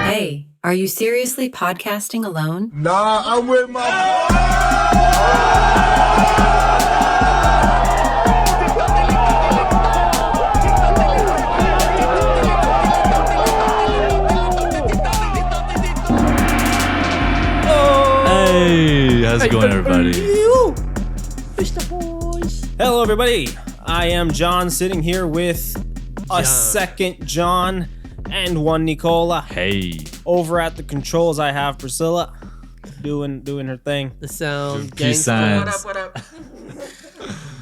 Hey, are you seriously podcasting alone? Nah, I'm with my Hey, how's it going, everybody? Hello, everybody. I am John, sitting here with a second John and one Nicola. Hey, Over at the controls, I have Priscilla doing her thing. The sound. peace signs. What up?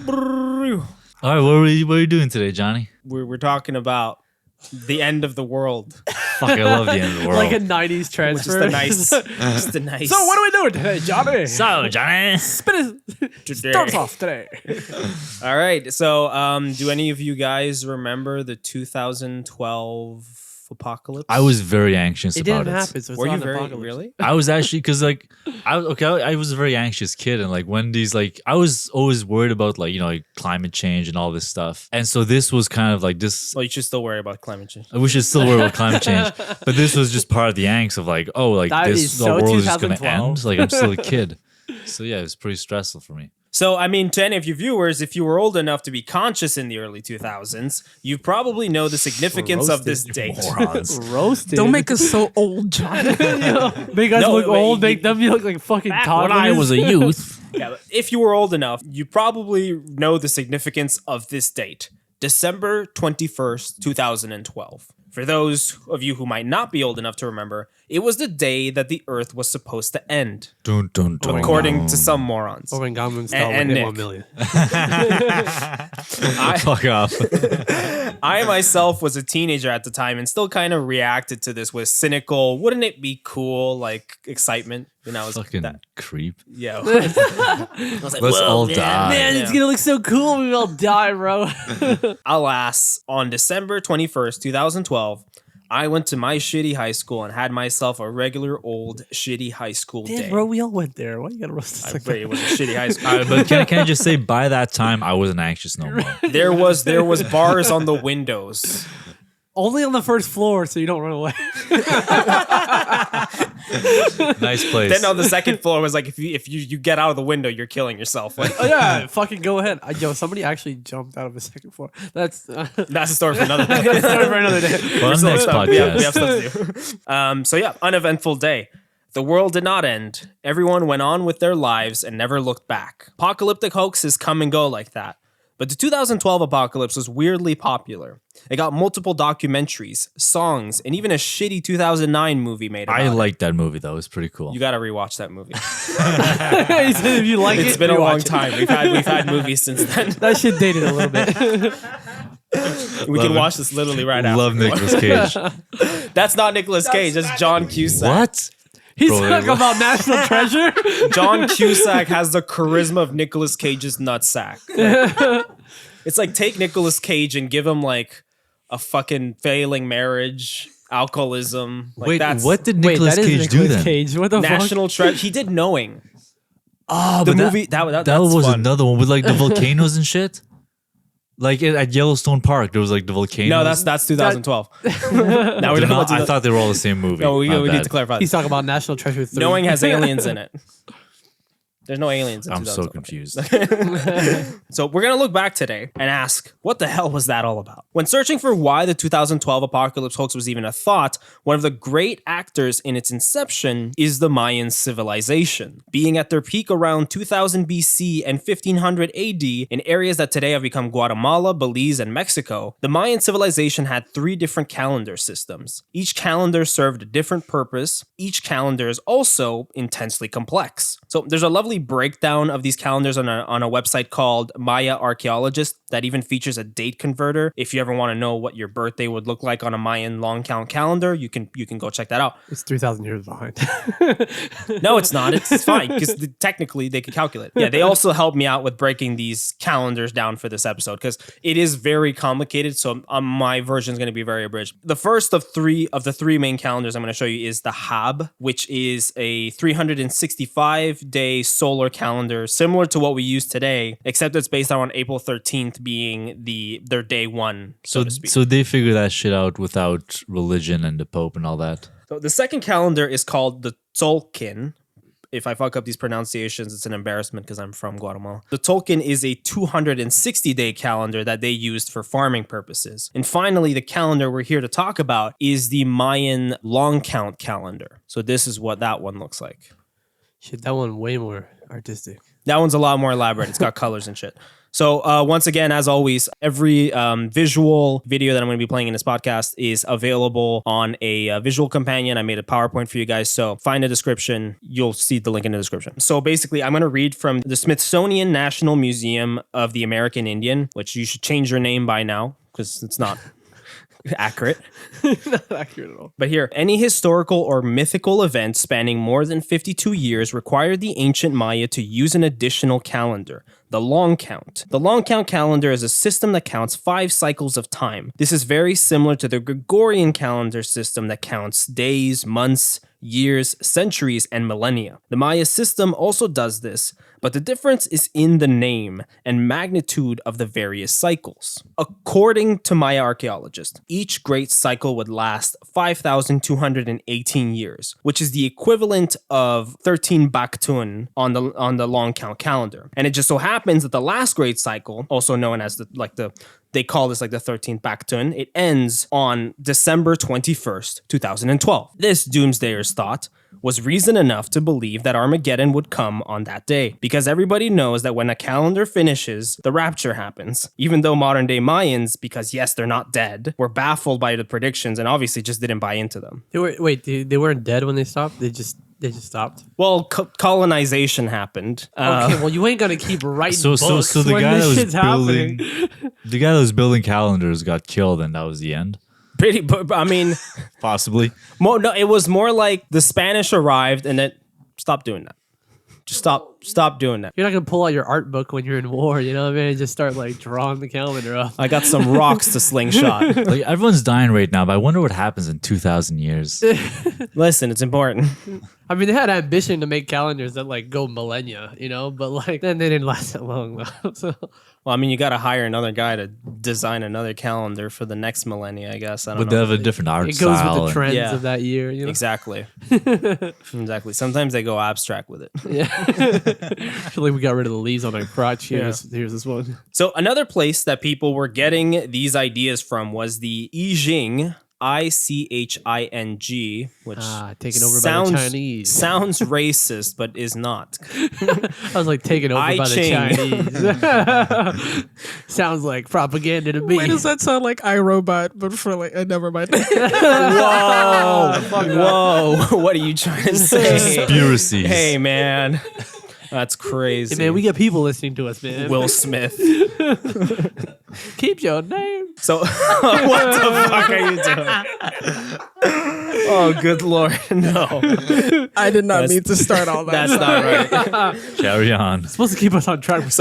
All right, what are you doing today, Johnny? We're talking about the end of the world. Fuck, I love the end of the world. Like a 90s transfer. Just a nice. So what are we doing today, Johnny? So, Johnny. Starts off today. All right. So, do any of you guys remember the 2012 apocalypse? I was very anxious It about didn't it. happen, so it's Were not you an very apocalypse. really? I was actually I was a very anxious kid, and like when these I was always worried about like climate change and all this stuff, and so this was kind of like this. Well, you should still worry about climate change. We should still worry about climate change, but this was just part of the angst of That this is the so world is just gonna 2012. end. Like I'm still a kid, so yeah, it was pretty stressful for me. So, I mean, to any of you viewers, if you were old enough to be conscious in the early 2000s, you probably know the significance of this date. Morons. Roasted. Don't make us so old, John. Make us No, look wait, old, you- make them look like fucking toddlers. When I was a youth. Yeah, but if you were old enough, you probably know the significance of this date, December 21st, 2012. For those of you who might not be old enough to remember, it was the day that the Earth was supposed to end, Dun, dun, dun. according to some morons. Or when Gangnam Style And hit Nick. 1 million. Fuck off. I myself was a teenager at the time and still kind of reacted to this with cynical, wouldn't it be cool, like excitement. And I was Fucking that, creep. yeah. I was like, Let's "Whoa, all man." die. Man, it's gonna look so cool when we all die, bro. Alas, on December 21st, 2012, I went to my shitty high school and had myself a regular old shitty high school day. Damn, bro, we all went there. Why you gotta roast us like But it that? was a shitty high school. But can I just say, by that time, I wasn't anxious no more. There was bars on the windows. Only on the first floor, so you don't run away. Nice place. Then on the second floor was like, if you get out of the window, you're killing yourself. Like, Oh yeah, fucking go ahead. Yo, somebody actually jumped out of the second floor. That's that's a story for another day. that's a story for another day. Well, We're still next stuff. podcast. We have stuff to do. So yeah, uneventful day. The world did not end. Everyone went on with their lives and never looked back. Apocalyptic hoaxes come and go like that. But the 2012 apocalypse was weirdly popular. It got multiple documentaries, songs, and even a shitty 2009 movie made about I it. liked that movie, though. It was pretty cool. You gotta rewatch that movie. He said if you like It's it, been a long rewatch it. time. We've had movies since then. That shit dated a little bit. We Love can it. watch this literally right after. Love Nicolas Cage. That's not Nicolas Cage. That's John Cusack. What? He's Bro, talking about National Treasure. John Cusack has the charisma of Nicolas Cage's nutsack. Like, it's like take Nicolas Cage and give him like a fucking failing marriage, alcoholism. Like Wait, that's what did Wait, Nicolas that is Cage do Nicolas then? Cage. What the National Treasure? He did Knowing. Oh, The but movie that that that's was fun. another one with like the volcanoes and shit. Like at Yellowstone Park, there was like the volcanoes. No, that's 2012. Now we're They're talking not- about I thought they were all the same movie. No, we My need bad. to clarify. He's This. talking about National Treasure 3. Knowing has aliens in it. There's no aliens in I'm so 2012. confused. So we're going to look back today and ask, what the hell was that all about? When searching for why the 2012 apocalypse hoax was even a thought, one of the great actors in its inception is the Mayan civilization. Being at their peak around 2000 BC and 1500 AD in areas that today have become Guatemala, Belize, and Mexico, the Mayan civilization had 3 different calendar systems. Each calendar served a different purpose. Each calendar is also intensely complex. So there's a lovely breakdown of these calendars on a website called Maya Archaeologist that even features a date converter. If you ever want to know what your birthday would look like on a Mayan long count calendar, you can go check that out. It's 3,000 years behind. No, it's not. It's fine because technically they can calculate. Yeah, they also helped me out with breaking these calendars down for this episode because it is very complicated. So my version is going to be very abridged. The first of the three main calendars I'm going to show you is the Hab, which is a 365-day solar calendar similar to what we use today, except it's based on April 13th being their day one, so to speak. So they figure that shit out without religion and the Pope and all that. So the second calendar is called the Tzolk'in. If I fuck up these pronunciations, it's an embarrassment because I'm from Guatemala. The Tzolk'in is a 260-day calendar that they used for farming purposes. And finally, the calendar we're here to talk about is the Mayan long count calendar. So this is what that one looks like. Shit, that one way more artistic. That one's a lot more elaborate. It's got colors and shit. So once again, as always, every visual video that I'm going to be playing in this podcast is available on a visual companion. I made a PowerPoint for you guys. So find a description. You'll see the link in the description. So basically, I'm going to read from the Smithsonian National Museum of the American Indian, which you should change your name by now because it's not accurate. Not accurate at all. But here, any historical or mythical event spanning more than 52 years required the ancient Maya to use an additional calendar, the long count. The long count calendar is a system that counts 5 cycles of time. This is very similar to the Gregorian calendar system that counts days, months, years, centuries, and millennia. The Maya system also does this, but the difference is in the name and magnitude of the various cycles. According to Maya archaeologists, each great cycle would last 5,218 years, which is the equivalent of 13 Baktun on the long count calendar. And it just so happens that the last great cycle, also known as they call this like the 13th Baktun. It ends on December 21st, 2012. This doomsdayer's thought was reason enough to believe that Armageddon would come on that day, because everybody knows that when a calendar finishes, the rapture happens. Even though modern day Mayans, because yes, they're not dead, were baffled by the predictions and obviously just didn't buy into them. They weren't dead when they stopped? They just stopped? Well, colonization happened. Okay, well, you ain't gonna keep writing books So the when guy that this was shit's happening. the guy that was building calendars got killed, and that was the end. I mean, Possibly. no, it was more like the Spanish arrived and then stop doing that. Just stop doing that. You're not gonna pull out your art book when you're in war, you know what I mean? Just start like drawing the calendar up. I got some rocks to slingshot. Like everyone's dying right now, but I wonder what happens in 2,000 years. Listen, it's important. I mean, they had ambition to make calendars that like go millennia, you know, but like then they didn't last that long though. So. Well, I mean, you got to hire another guy to design another calendar for the next millennia, I guess. I don't But know. they have a different art It goes style. with the trends Yeah. of that year, you know? Exactly. Exactly. Sometimes they go abstract with it. Yeah. I feel like we got rid of the leaves on our crotch. Here's this one. So another place that people were getting these ideas from was the I Ching, ICHING, which taken over by the Chinese. Sounds racist, but is not. I was like taken over by the Chinese. Sounds like propaganda to me. Why does that sound like iRobot, but for like, never mind. Whoa. Whoa. What are you trying to say? Conspiracies. Hey, man. That's crazy. Hey, man, we got people listening to us, man. Will Smith. Keep your name. So, what the fuck are you doing? Oh, good Lord. No. I did not mean to start all that. That's not right. Carry on. It's supposed to keep us on track, not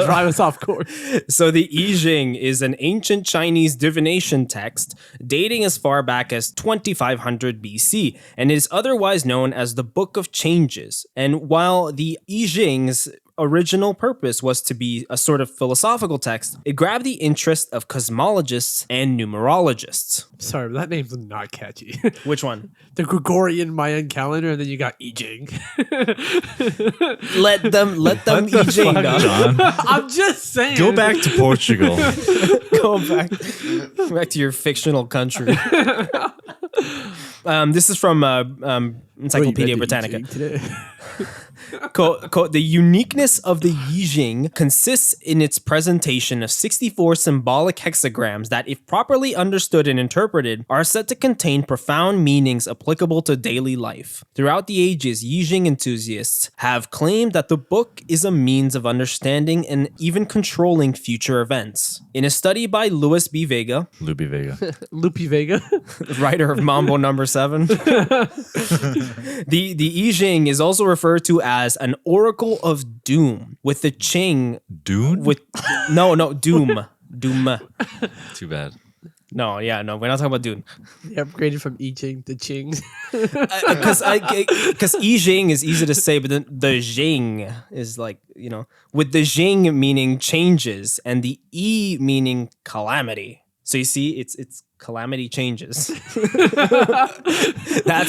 drive us off course. So the I Ching is an ancient Chinese divination text dating as far back as 2500 BC and is otherwise known as the Book of Changes. And while the I Ching's original purpose was to be a sort of philosophical text, it grabbed the interest of cosmologists and numerologists. Sorry, but that name's not catchy. Which one? The Gregorian Mayan calendar, and then you got I Ching. Let them I Ching up. John, I'm just saying. go back to Portugal. Go back to your fictional country. This is from Encyclopedia Britannica. The uniqueness of the I Ching consists in its presentation of 64 symbolic hexagrams that, if properly understood and interpreted, are said to contain profound meanings applicable to daily life. Throughout the ages, I Ching enthusiasts have claimed that the book is a means of understanding and even controlling future events. In a study by Luis B. Vega, Lupi Vega. Lupi Vega. writer of Mambo Number 7, the I Ching is also referred to as an oracle of doom, with the Ching Dune? with doom. Too bad. No, yeah, no, we're not talking about Dune. They upgraded from I Ching to Ching. Because I Ching is easy to say, but then the Jing is like, with the Jing meaning changes and the I meaning calamity. So you see, it's calamity changes. That's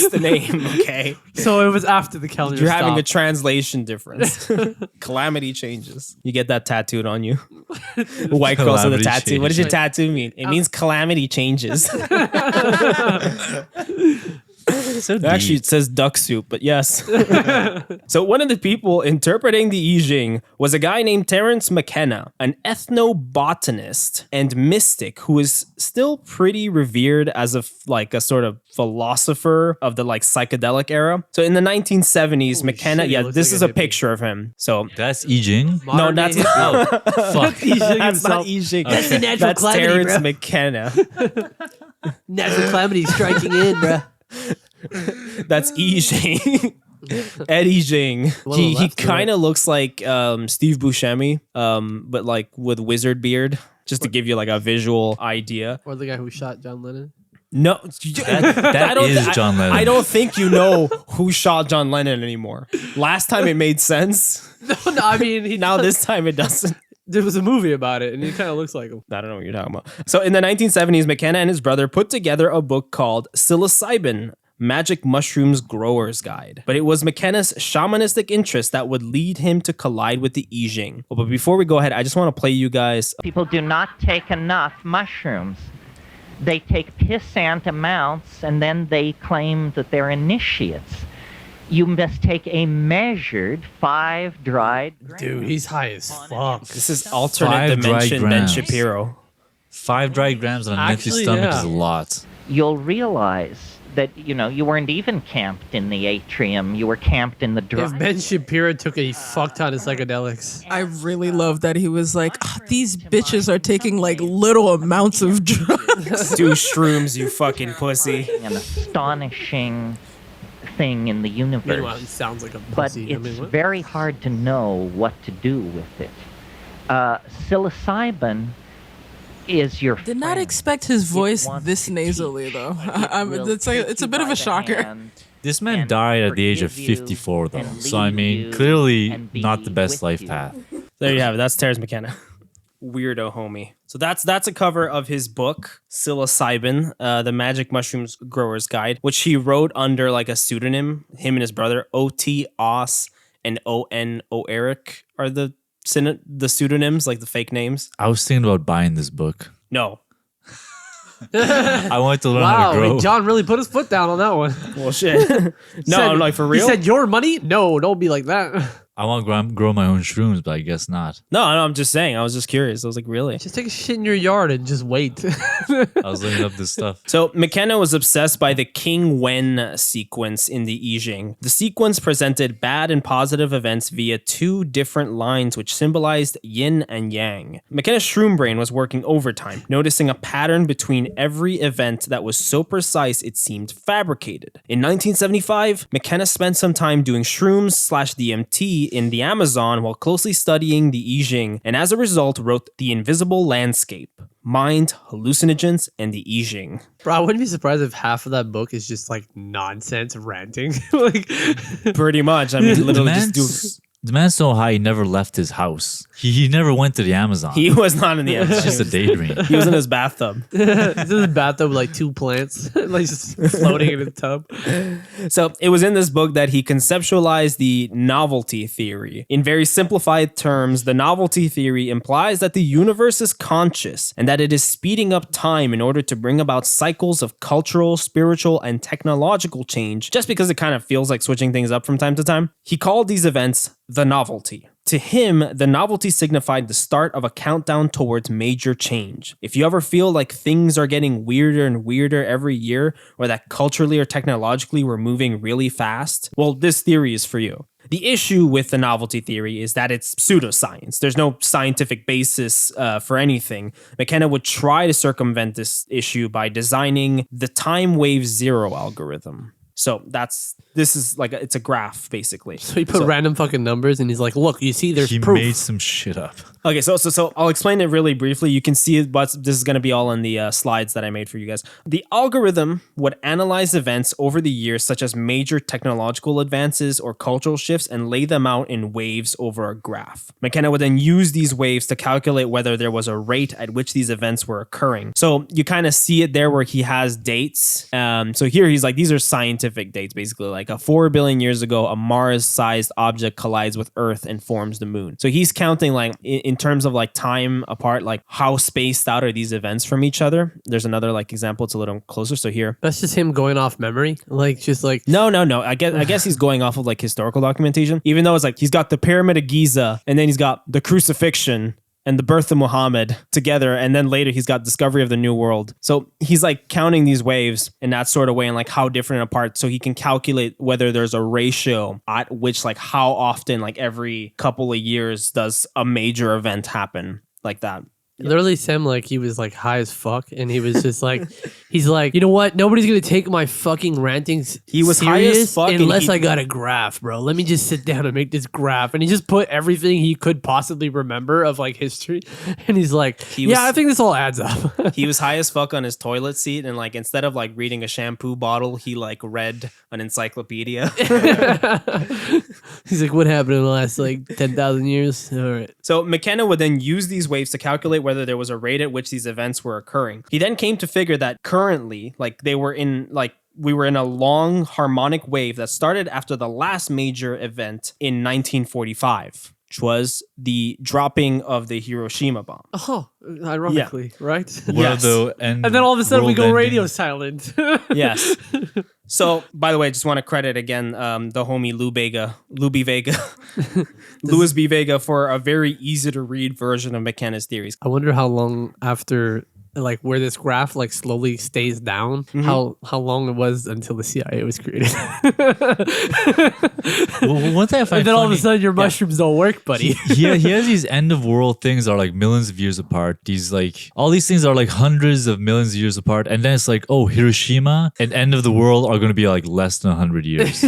the name, okay? So it was after the calendar. You're having a stopped. translation difference. Calamity changes. You get that tattooed on you. White girls with a Calamity tattoo. What does your changes. tattoo mean? It means calamity changes. So Actually, it says duck soup, but yes. So one of the people interpreting the I Ching was a guy named Terence McKenna, an ethnobotanist and mystic who is still pretty revered as a sort of philosopher of the psychedelic era. So in the 1970s, Holy McKenna, shit, he looks this like is a a hippie. picture of him. So That's I Ching. no, Modern that's day not. hippie. Oh, fuck. I Ching That's not himself. I Ching. That's the natural That's calamity, Terence bro. McKenna. Natural calamity striking in, bro. That's I Ching. Eddie Jing. Well, He that's kind of looks like Steve Buscemi, but with wizard beard, just to give you a visual idea. Or the guy who shot John Lennon. No, That is John Lennon. I don't think you know who shot John Lennon anymore. Last time it made sense. No, I mean, Now this time it doesn't. there was a movie about it, and he kind of looks like him. I don't know what you're talking about. So in the 1970s, McKenna and his brother put together a book called Psilocybin, Magic Mushrooms Grower's Guide. But it was McKenna's shamanistic interest that would lead him to collide with the I Ching. But before we go ahead, I just want to play you guys. People do not take enough mushrooms. They take pissant amounts and then they claim that they're initiates. You must take a measured 5 dried grams. Dude, he's high as fuck. This is alternate 5 dry dimension Ben grams. Shapiro. 5 dry grams on an empty Actually, stomach yeah. is a lot. You'll realize that, you weren't even camped in the atrium. You were camped in the dry. If Ben Shapiro took a fuck ton of psychedelics. I really love that he was like, these bitches are taking little amounts of drugs. Do shrooms, you fucking pussy. An astonishing thing in the universe. Meanwhile, he sounds like a But pussy. it's very hard to know what to do with it. Psilocybin is your Did not friend. expect his voice It wants this to nasally teach. though. It will It's take a you bit of by a the shocker. hand This man and died at the age of forgive you 54, though. and So, I lead mean, you clearly and be not the best with life you. path. There you have it. That's Terrence McKenna. Weirdo homie. So that's a cover of his book, Psilocybin, the Magic Mushrooms Grower's Guide, which he wrote under a pseudonym. Him and his brother, O.T. Oss and O.N. O'Eric are the pseudonyms, the fake names. I was thinking about buying this book. No. I wanted to learn how to Wow, grow. John really put his foot down on that one. Well, shit. No, Said- I'm for real. He said, your money? No, don't be like that. I want to grow my own shrooms, but I guess not. No, I'm just saying. I was just curious. I was like, really? Just take a shit in your yard and just wait. I was looking up this stuff. So McKenna was obsessed by the King Wen sequence in the I Ching. The sequence presented bad and positive events via 2 different lines which symbolized yin and yang. McKenna's shroom brain was working overtime, noticing a pattern between every event that was so precise it seemed fabricated. In 1975, McKenna spent some time doing shrooms/DMT in the Amazon while closely studying the I Ching, and as a result wrote The Invisible Landscape, Mind, Hallucinogens, and the I Ching. Bro, I wouldn't be surprised if half of that book is just nonsense ranting. Pretty much. I mean, literally just do... The man's so high, he never left his house. He never went to the Amazon. He was not in the It's Amazon. just a daydream. He was in his bathtub. This is a bathtub with 2 plants, just floating in a tub. So it was in this book that he conceptualized the novelty theory. In very simplified terms, the novelty theory implies that the universe is conscious and that it is speeding up time in order to bring about cycles of cultural, spiritual, and technological change, just because it kind of feels like switching things up from time to time. He called these events the novelty. To him, the novelty signified the start of a countdown towards major change. If you ever feel like things are getting weirder and weirder every year, or that culturally or technologically we're moving really fast, well, this theory is for you. The issue with the novelty theory is that it's pseudoscience. There's no scientific basis for anything. McKenna would try to circumvent this issue by designing the time wave zero algorithm. So this is like it's a graph basically. So he put random fucking numbers and he's like, look, you see, there's He proof. made some shit up. Okay, so I'll explain it really briefly. You can see it, but this is going to be all in the slides that I made for you guys. The algorithm would analyze events over the years, such as major technological advances or cultural shifts, and lay them out in waves over a graph. McKenna would then use these waves to calculate whether there was a rate at which these events were occurring. So you kind of see it there where he has dates. So here he's like, these are scientific dates, basically. Like 4 billion years ago, a Mars-sized object collides with Earth and forms the moon. So he's counting like in terms of like time apart, like how spaced out are these events from each other. There's another like example. It's a little closer. So here. That's just him going off memory. Like, just like. No. I guess he's going off of like historical documentation, even though it's like he's got the Pyramid of Giza and then he's got the crucifixion and the birth of Muhammad together. And then later he's got discovery of the New World. So he's like counting these waves in that sort of way and like how different apart. So he can calculate whether there's a ratio at which like how often like every couple of years does a major event happen like that. Literally, Sam, like, he was, like, high as fuck, and he was just, like, he's like, you know what? Nobody's gonna take my fucking rantings He was high serious as fuck unless I got a graph, bro. Let me just sit down and make this graph. And he just put everything he could possibly remember of, like, history. And he's like, I think this all adds up. He was high as fuck on his toilet seat, and, like, instead of, like, reading a shampoo bottle, he, like, read an encyclopedia. He's like, what happened in the last, like, 10,000 years? All right. So McKenna would then use these waves to calculate whether there was a rate at which these events were occurring. He then came to figure that currently, like we were in a long harmonic wave that started after the last major event in 1945, which was the dropping of the Hiroshima bomb. Oh, ironically, right? Yes. And then all of a sudden we go radio silent. Yes. So, by the way, I just want to credit again the homie Louis B. Vega for a very easy to read version of McKenna's theories. I wonder how long after, like, where this graph like slowly stays down, how long it was until the CIA was created. Well, one thing I find and then all of a funny- sudden your mushrooms don't work, buddy. he has these end of world things are like millions of years apart. These like all these things are like hundreds of millions of years apart, and then it's like, oh, Hiroshima and end of the world are going to be like less than 100 years.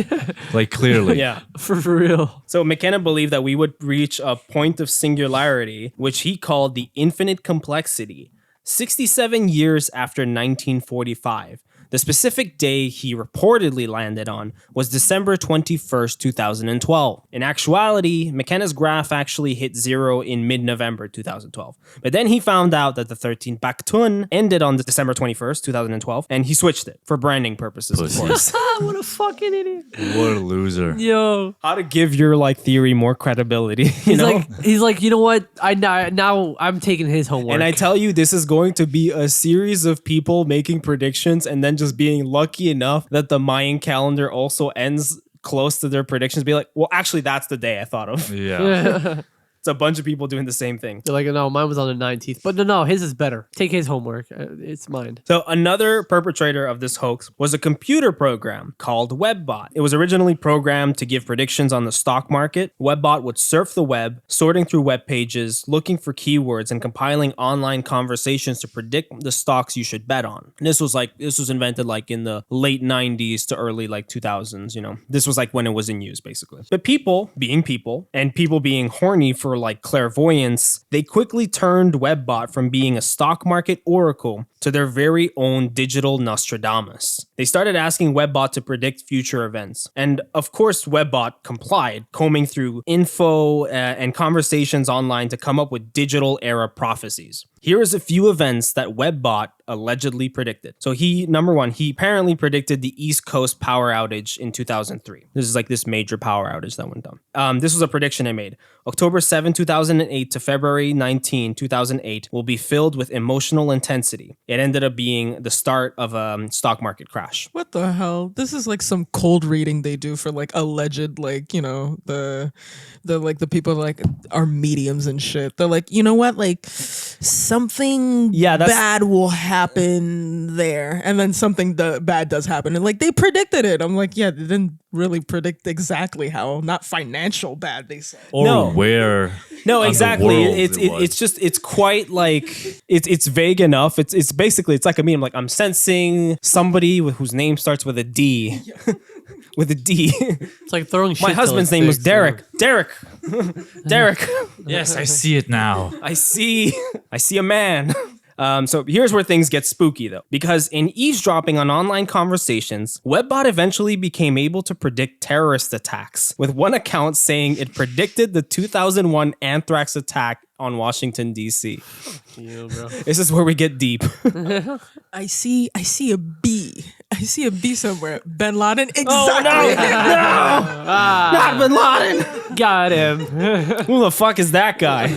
Like clearly, Yeah. for real. So McKenna believed that we would reach a point of singularity, which he called the infinite complexity, 67 years after 1945. The specific day he reportedly landed on was December 21st, 2012. In actuality, McKenna's graph actually hit zero in mid-November 2012. But then he found out that the 13th Baktun ended on December 21st, 2012, and he switched it for branding purposes, of course. What a fucking idiot. what a loser. Yo. How to give your like theory more credibility, you He's know? he's like, you know what? Now I'm taking his homework. And I tell you, this is going to be a series of people making predictions and then just being lucky enough that the Mayan calendar also ends close to their predictions. Be like, well, actually, that's the day I thought of. Yeah. It's a bunch of people doing the same thing. You're like, no, mine was on the 19th. But no, his is better. Take his homework. It's mine. So another perpetrator of this hoax was a computer program called WebBot. It was originally programmed to give predictions on the stock market. WebBot would surf the web, sorting through web pages, looking for keywords, and compiling online conversations to predict the stocks you should bet on. And this was invented like in the late 90s to early like 2000s, you know. This was like when it was in use, basically. But people being people and people being horny for like clairvoyance, they quickly turned WebBot from being a stock market oracle to their very own digital Nostradamus. They started asking WebBot to predict future events. And of course, WebBot complied, combing through info and conversations online to come up with digital era prophecies. Here is a few events that WebBot allegedly predicted. So number one, he apparently predicted the East Coast power outage in 2003. This is like this major power outage that went down. This was a prediction I made. October 7, 2008 to February 19, 2008 will be filled with emotional intensity. It ended up being the start of a stock market crash. What the hell? This is like some cold reading they do for like alleged, like, you know, the like the people like are mediums and shit. They're like, you know what, like something bad will happen there, and then something bad does happen, and like they predicted it. I'm like, yeah, they didn't really predict exactly how, not financial bad, they said. Or where. No, on exactly. the world It's just it's quite like it's vague enough. It's basically it's like a meme. Like I'm sensing somebody whose name starts with a D. With a D. It's like throwing shit. My husband's name was Derek. Derek. Derek. Yes, I see it now. I see a man. So here's where things get spooky though, because in eavesdropping on online conversations, Webbot eventually became able to predict terrorist attacks, with one account saying it predicted the 2001 anthrax attack on Washington, D.C. Yeah, bro. This is where we get deep. I see a B. I see a B somewhere. Bin Laden? Exactly. Oh, no! Not Bin Laden! Got him. Who the fuck is that guy?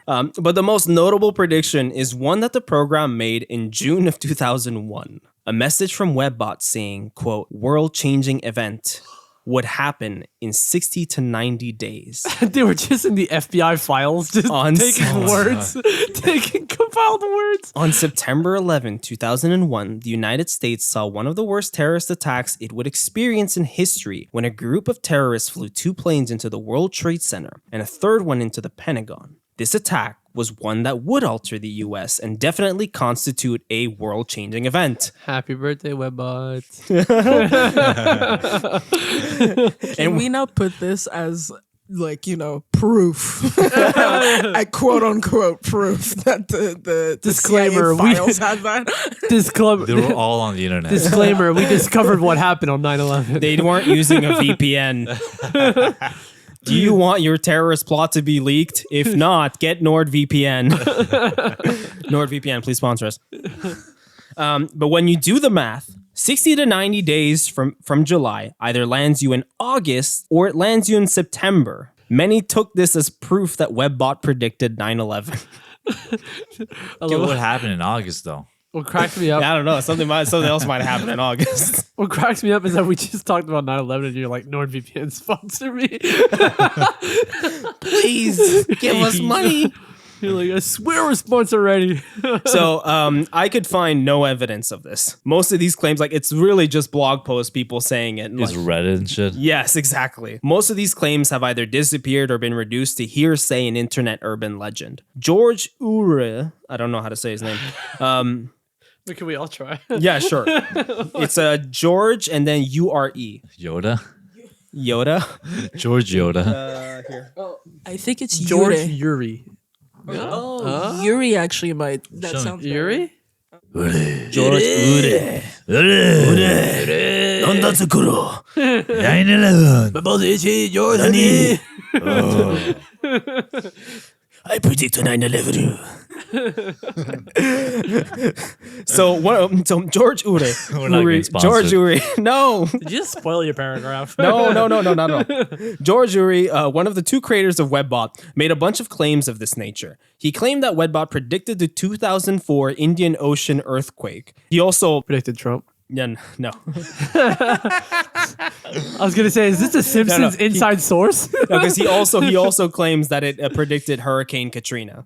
But the most notable prediction is one that the program made in June of 2001. A message from Webbot saying, quote, world-changing event would happen in 60 to 90 days. They were just in the FBI files, just taking words, taking compiled words. On September 11, 2001, the United States saw one of the worst terrorist attacks it would experience in history when a group of terrorists flew 2 planes into the World Trade Center and a third one into the Pentagon. This attack was one that would alter the US and definitely constitute a world-changing event. Happy birthday, Webbot. Can we not put this as, like, you know, proof? I quote unquote proof that the disclaimer, CIA files had that. Disclaimer. They were all on the internet. Disclaimer, we discovered what happened on 9/11. They weren't using a VPN. Do you want your terrorist plot to be leaked? If not, get NordVPN. NordVPN, please sponsor us. But when you do the math, 60 to 90 days from July either lands you in August or it lands you in September. Many took this as proof that Webbot predicted 9/11. What would happen in August, though? What cracks me up? I don't know. Something else might happen in August. What cracks me up is that we just talked about 9/11 and you're like, NordVPN sponsor me. Please give us money. You're like, I swear we're sponsored already. So I could find no evidence of this. Most of these claims, like it's really just blog posts, people saying it. Is Reddit and shit? Yes, exactly. Most of these claims have either disappeared or been reduced to hearsay and internet urban legend. George Ure, I don't know how to say his name. Can we all try? Yeah, sure. It's George and then U-R-E. Yoda? Yoda? George Yoda. Here. I think it's George Yuri. Yuri. Yuri actually might. That Show me. sounds Yuri? George Ure. 9/11. I predict 9/11. So George Ure. We're not getting sponsored. George Ure. No. Did you just spoil your paragraph? No. George Ure, one of the 2 creators of Webbot, made a bunch of claims of this nature. He claimed that Webbot predicted the 2004 Indian Ocean earthquake. He also Predicted Trump. Yeah, no. I was gonna say, is this a Simpsons inside source? Because he also claims that it predicted Hurricane Katrina.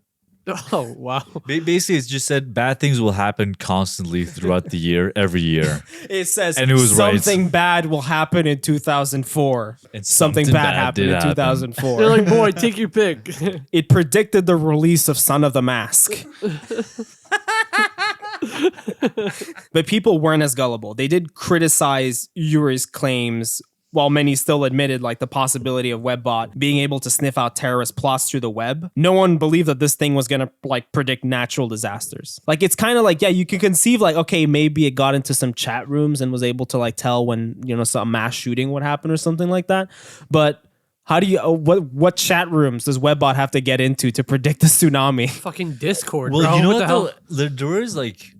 Oh wow! Basically, it's just said bad things will happen constantly throughout the year, every year. It says And it was something bad will happen in 2004. And something bad happened did in 2004. They're like, boy, take your pick. It predicted the release of Son of the Mask. But people weren't as gullible. They did criticize Ure's claims, while many still admitted like the possibility of Webbot being able to sniff out terrorist plots through the web. No one believed that this thing was gonna like predict natural disasters. Like it's kind of like, yeah, you can conceive like, okay, maybe it got into some chat rooms and was able to like tell when, you know, some mass shooting would happen or something like that. But how do you, what chat rooms does Webbot have to get into to predict the tsunami? Fucking Discord, Well, bro. you know what the hell? there is like,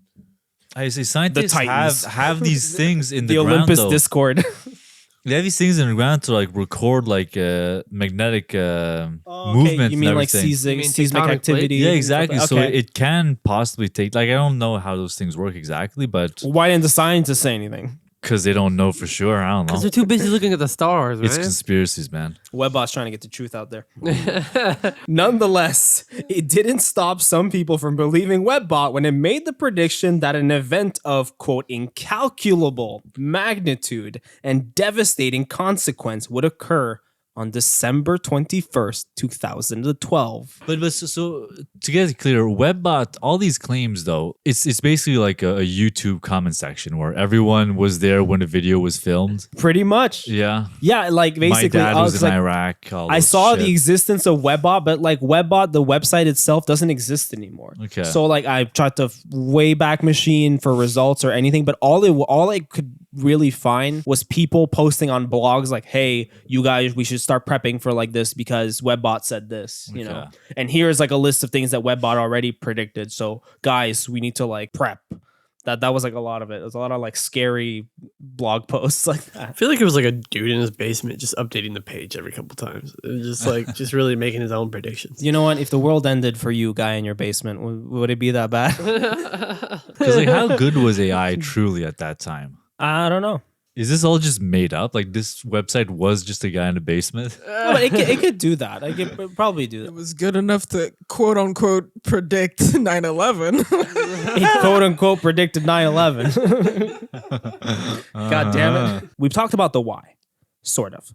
I say scientists Titans. have these things in the, The ground, Olympus though. Discord. They have these things in the ground to like record like magnetic movement. You mean and like everything. seismic tectonic activity? Yeah, exactly. So Okay. it can possibly take, like, I don't know how those things work exactly, but Why didn't the scientists say anything? Because they don't know for sure. I don't Because know. they're too busy looking at the stars, It's man. conspiracies, man. Webbot's trying to get the truth out there. Nonetheless, it didn't stop some people from believing Webbot when it made the prediction that an event of, quote, incalculable magnitude and devastating consequence would occur on December 21st, 2012. But so to get it clear, Webbot, all these claims though, it's basically like a YouTube comment section where everyone was there when the video was filmed. Pretty much. Yeah. Yeah, like basically, My dad was in like, Iraq. all I this saw shit. the existence of Webbot, but like Webbot, the website itself doesn't exist anymore. Okay. So like I tried to Wayback Machine for results or anything, but all I could really find was people posting on blogs like, "Hey, you guys, we should start prepping for like this because Webbot said this," you know. And here's like a list of things that Webbot already predicted. So guys, we need to like prep. That was like a lot of it. It was a lot of like scary blog posts like that. I feel like it was like a dude in his basement just updating the page every couple times. It was just like, just really making his own predictions. You know what? If the world ended for you, guy in your basement, would it be that bad? Because like, how good was AI truly at that time? I don't know. Is this all just made up? Like this website was just a guy in the basement? No, but it could do that. I could probably do It that. was good enough to quote unquote predict 9/11. It quote unquote predicted 9/11. God damn it. We've talked about the why, sort of.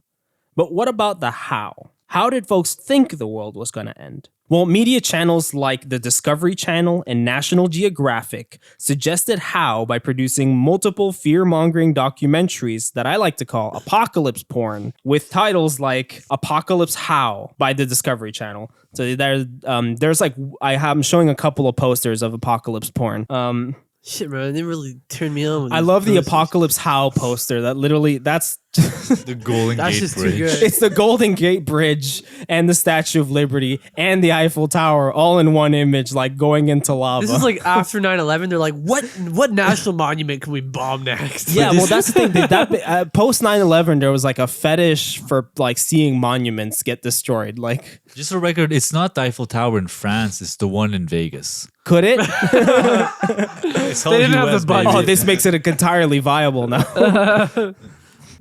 But what about the how? How did folks think the world was going to end? Well, media channels like the Discovery Channel and National Geographic suggested how by producing multiple fear-mongering documentaries that I like to call apocalypse porn, with titles like Apocalypse How by the Discovery Channel. So there's like, I'm showing a couple of posters of apocalypse porn. Shit, bro, it didn't really turn me on. I love the Apocalypse How poster. That literally, that's The Golden That's Gate just too Bridge. good. it's the Golden Gate Bridge and the Statue of Liberty and the Eiffel Tower all in one image, like going into lava. This is like after 9/11. They're like, what national monument can we bomb next? yeah, well, that's the thing. That post 9/11, there was like a fetish for like seeing monuments get destroyed. Like, Just for record, it's not the Eiffel Tower in France. It's the one in Vegas. could it? It's all They didn't have the budget. Oh, this makes it entirely viable now.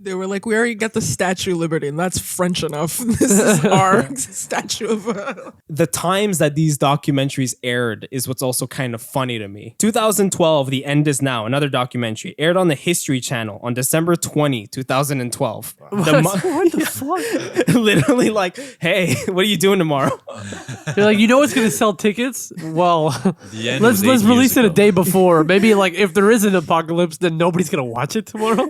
They were like, we already got the Statue of Liberty, and that's French enough. This is our statue of. The times that these documentaries aired is what's also kind of funny to me. 2012, The End Is Now, another documentary, aired on the History Channel on December 20, 2012. What the fuck? Literally like, hey, what are you doing tomorrow? They're like, you know what's gonna sell tickets? Well, The end let's was 8 release years it a ago. day before. Maybe like if there is an apocalypse, then nobody's gonna watch it tomorrow.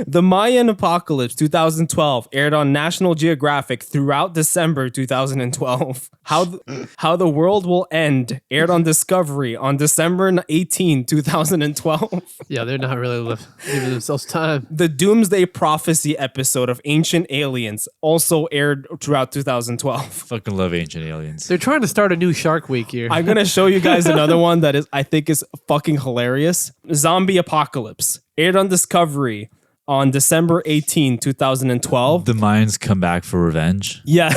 The Mayan Apocalypse 2012 aired on National Geographic throughout December 2012. How the World Will End aired on Discovery on December 18, 2012. Yeah, they're not really giving themselves time. The Doomsday Prophecy episode of Ancient Aliens also aired throughout 2012. Fucking love Ancient Aliens. They're trying to start a new Shark Week here. I'm gonna show you guys another one that I think is fucking hilarious. Zombie Apocalypse aired on Discovery on December 18, 2012. The Mayans come back for revenge. Yeah.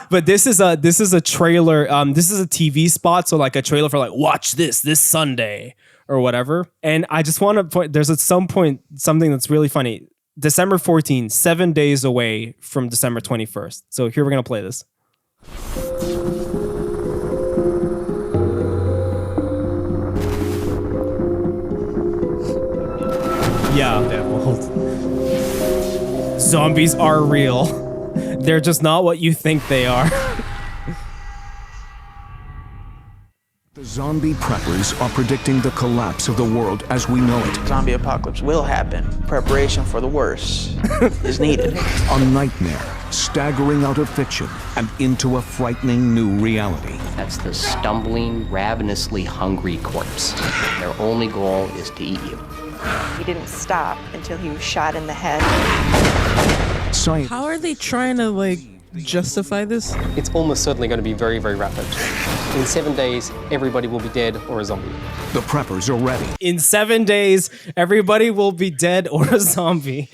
But this is a trailer. This is a TV spot, so like a trailer for like watch this Sunday or whatever. And I just want to point. There's at some point something that's really funny. December 14, 7 days away from December 21st. So here we're gonna play this. Yeah. Zombies are real. They're just not what you think they are. The zombie preppers are predicting the collapse of the world as we know it. Zombie apocalypse will happen. Preparation for the worst is needed. A nightmare staggering out of fiction and into a frightening new reality. That's the stumbling, ravenously hungry corpse. Their only goal is to eat you. He didn't stop until he was shot in the head. Science How are they trying to like justify this? It's almost certainly going to be very, very rapid. In 7 days, everybody will be dead or a zombie. the preppers are ready. In 7 days, everybody will be dead or a zombie.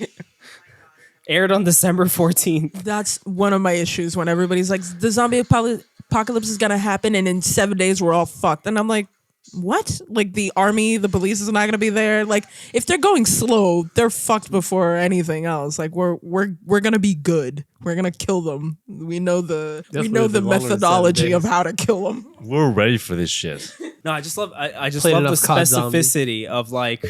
Aired on December 14th. That's one of my issues when everybody's like, the zombie apocalypse is gonna happen, and in 7 days we're all fucked. And I'm like, What? Like the army, the police is not gonna be there. Like if they're going slow, they're fucked before anything else. Like we're gonna be good. We're gonna kill them. We know the methodology of how to kill them. We're ready for this shit. No, I just love the COD specificity of like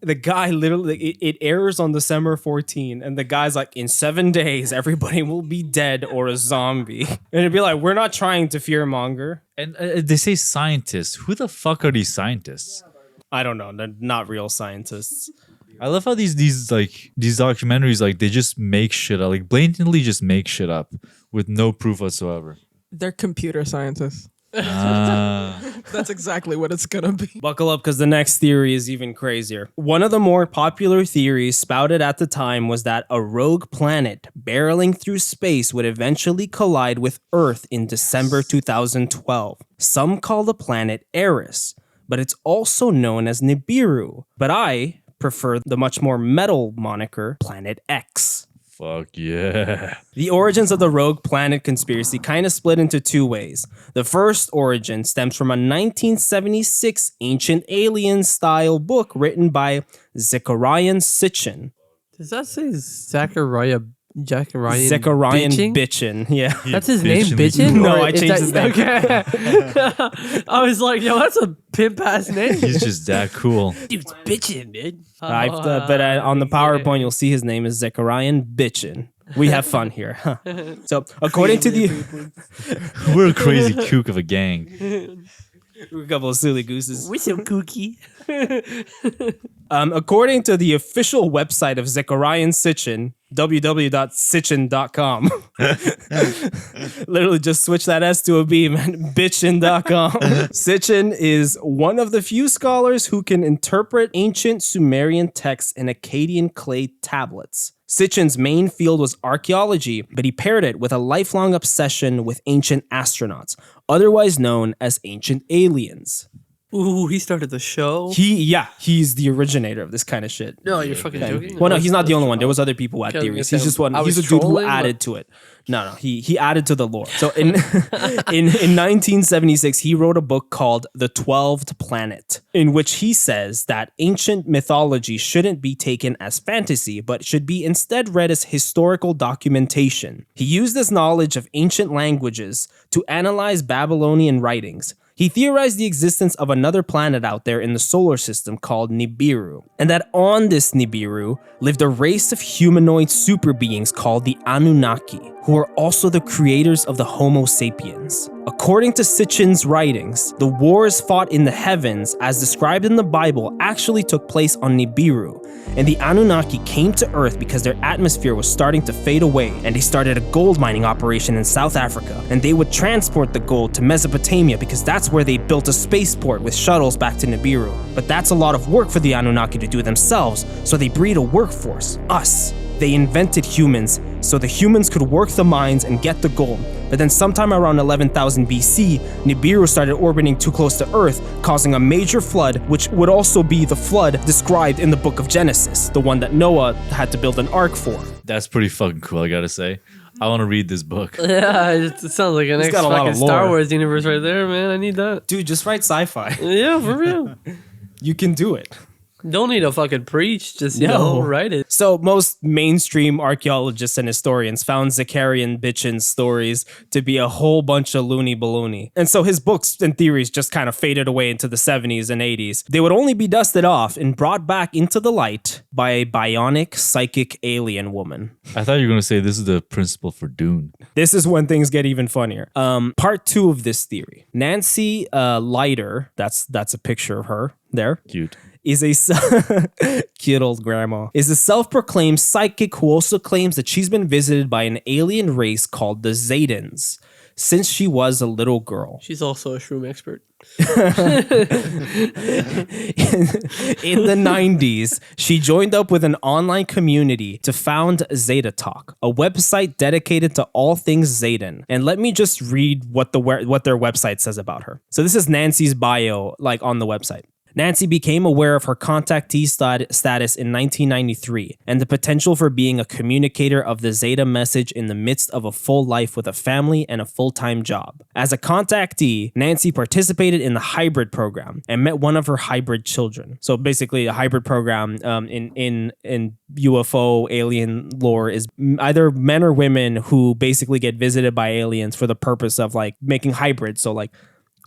the guy literally it airs on December 14 and the guy's like, in 7 days everybody will be dead or a zombie. And it'd be like, we're not trying to fearmonger. And they say scientists. Who the fuck are these scientists? I don't know. They're not real scientists. I love how these documentaries, like, they just make shit up, like blatantly just make shit up with no proof whatsoever. They're computer scientists. That's exactly what it's gonna be. Buckle up, because the next theory is even crazier. One of the more popular theories spouted at the time was that a rogue planet barreling through space would eventually collide with Earth in December 2012. Some call the planet Eris, but it's also known as Nibiru. But I prefer the much more metal moniker Planet X. Fuck yeah. The origins of the rogue planet conspiracy kind of split into two ways. The first origin stems from a 1976 Ancient Aliens style book written by Zechariah Sitchin. Does that say Zechariah Bitchin? Yeah. That's his name, Bitchin? No, I changed his name. Okay. I was like, yo, that's a pimp ass name. He's just that cool. Dude's bitchin', dude. But on the PowerPoint, you'll see his name is Zechariah Bitchin. We have fun here. Huh? So, according to the... We're a crazy kook of a gang. We're a couple of silly gooses. We're so kooky. According to the official website of Zechariah Sitchin, www.sitchin.com. Literally just switch that S to a B, man. Bitchin.com. Sitchin is one of the few scholars who can interpret ancient Sumerian texts and Akkadian clay tablets. Sitchin's main field was archaeology, but he paired it with a lifelong obsession with ancient astronauts, otherwise known as ancient aliens. Ooh, he started the show. He's the originator of this kind of shit. No, you're fucking joking. Well, no, he's not the only one. There was other people who had theories. He's just one. He's a dude who added to it. No, he added to the lore. So in 1976, he wrote a book called The 12th Planet, in which he says that ancient mythology shouldn't be taken as fantasy, but should be instead read as historical documentation. He used this knowledge of ancient languages to analyze Babylonian writings. He theorized the existence of another planet out there in the solar system called Nibiru, and that on this Nibiru lived a race of humanoid super beings called the Anunnaki, who are also the creators of the Homo sapiens. According to Sitchin's writings, the wars fought in the heavens, as described in the Bible, actually took place on Nibiru, and the Anunnaki came to Earth because their atmosphere was starting to fade away, and they started a gold mining operation in South Africa, and they would transport the gold to Mesopotamia because that's where they built a spaceport with shuttles back to Nibiru. But that's a lot of work for the Anunnaki to do themselves, so they breed a workforce, us. They invented humans, so the humans could work the mines and get the gold. But then sometime around 11,000 BC, Nibiru started orbiting too close to Earth, causing a major flood, which would also be the flood described in the book of Genesis, the one that Noah had to build an ark for. That's pretty fucking cool, I gotta say. I want to read this book. Yeah, it sounds like an next fucking Star Wars universe right there, man. I need that. Dude, just write sci-fi. Yeah, for real. You can do it. Don't need to fucking preach, just, you know, write it. So most mainstream archaeologists and historians found Zechariah Bitchin's stories to be a whole bunch of loony baloney. And so his books and theories just kind of faded away into the 70s and 80s. They would only be dusted off and brought back into the light by a bionic psychic alien woman. I thought you were going to say this is the principle for Dune. This is when things get even funnier. Part 2 of this theory. Nancy Leiter, that's a picture of her there. Cute. Is a cute old grandma, is a self-proclaimed psychic who also claims that she's been visited by an alien race called the Zaytans since she was a little girl. She's also a shroom expert. In the 90s, she joined up with an online community to found Zeta Talk, a website dedicated to all things Zaytan. And let me just read what their website says about her. So this is Nancy's bio, like on the website. Nancy became aware of her contactee status in 1993 and the potential for being a communicator of the Zeta message in the midst of a full life with a family and a full-time job. As a contactee, Nancy participated in the hybrid program and met one of her hybrid children. So basically, a hybrid program in UFO alien lore is either men or women who basically get visited by aliens for the purpose of like making hybrids. So like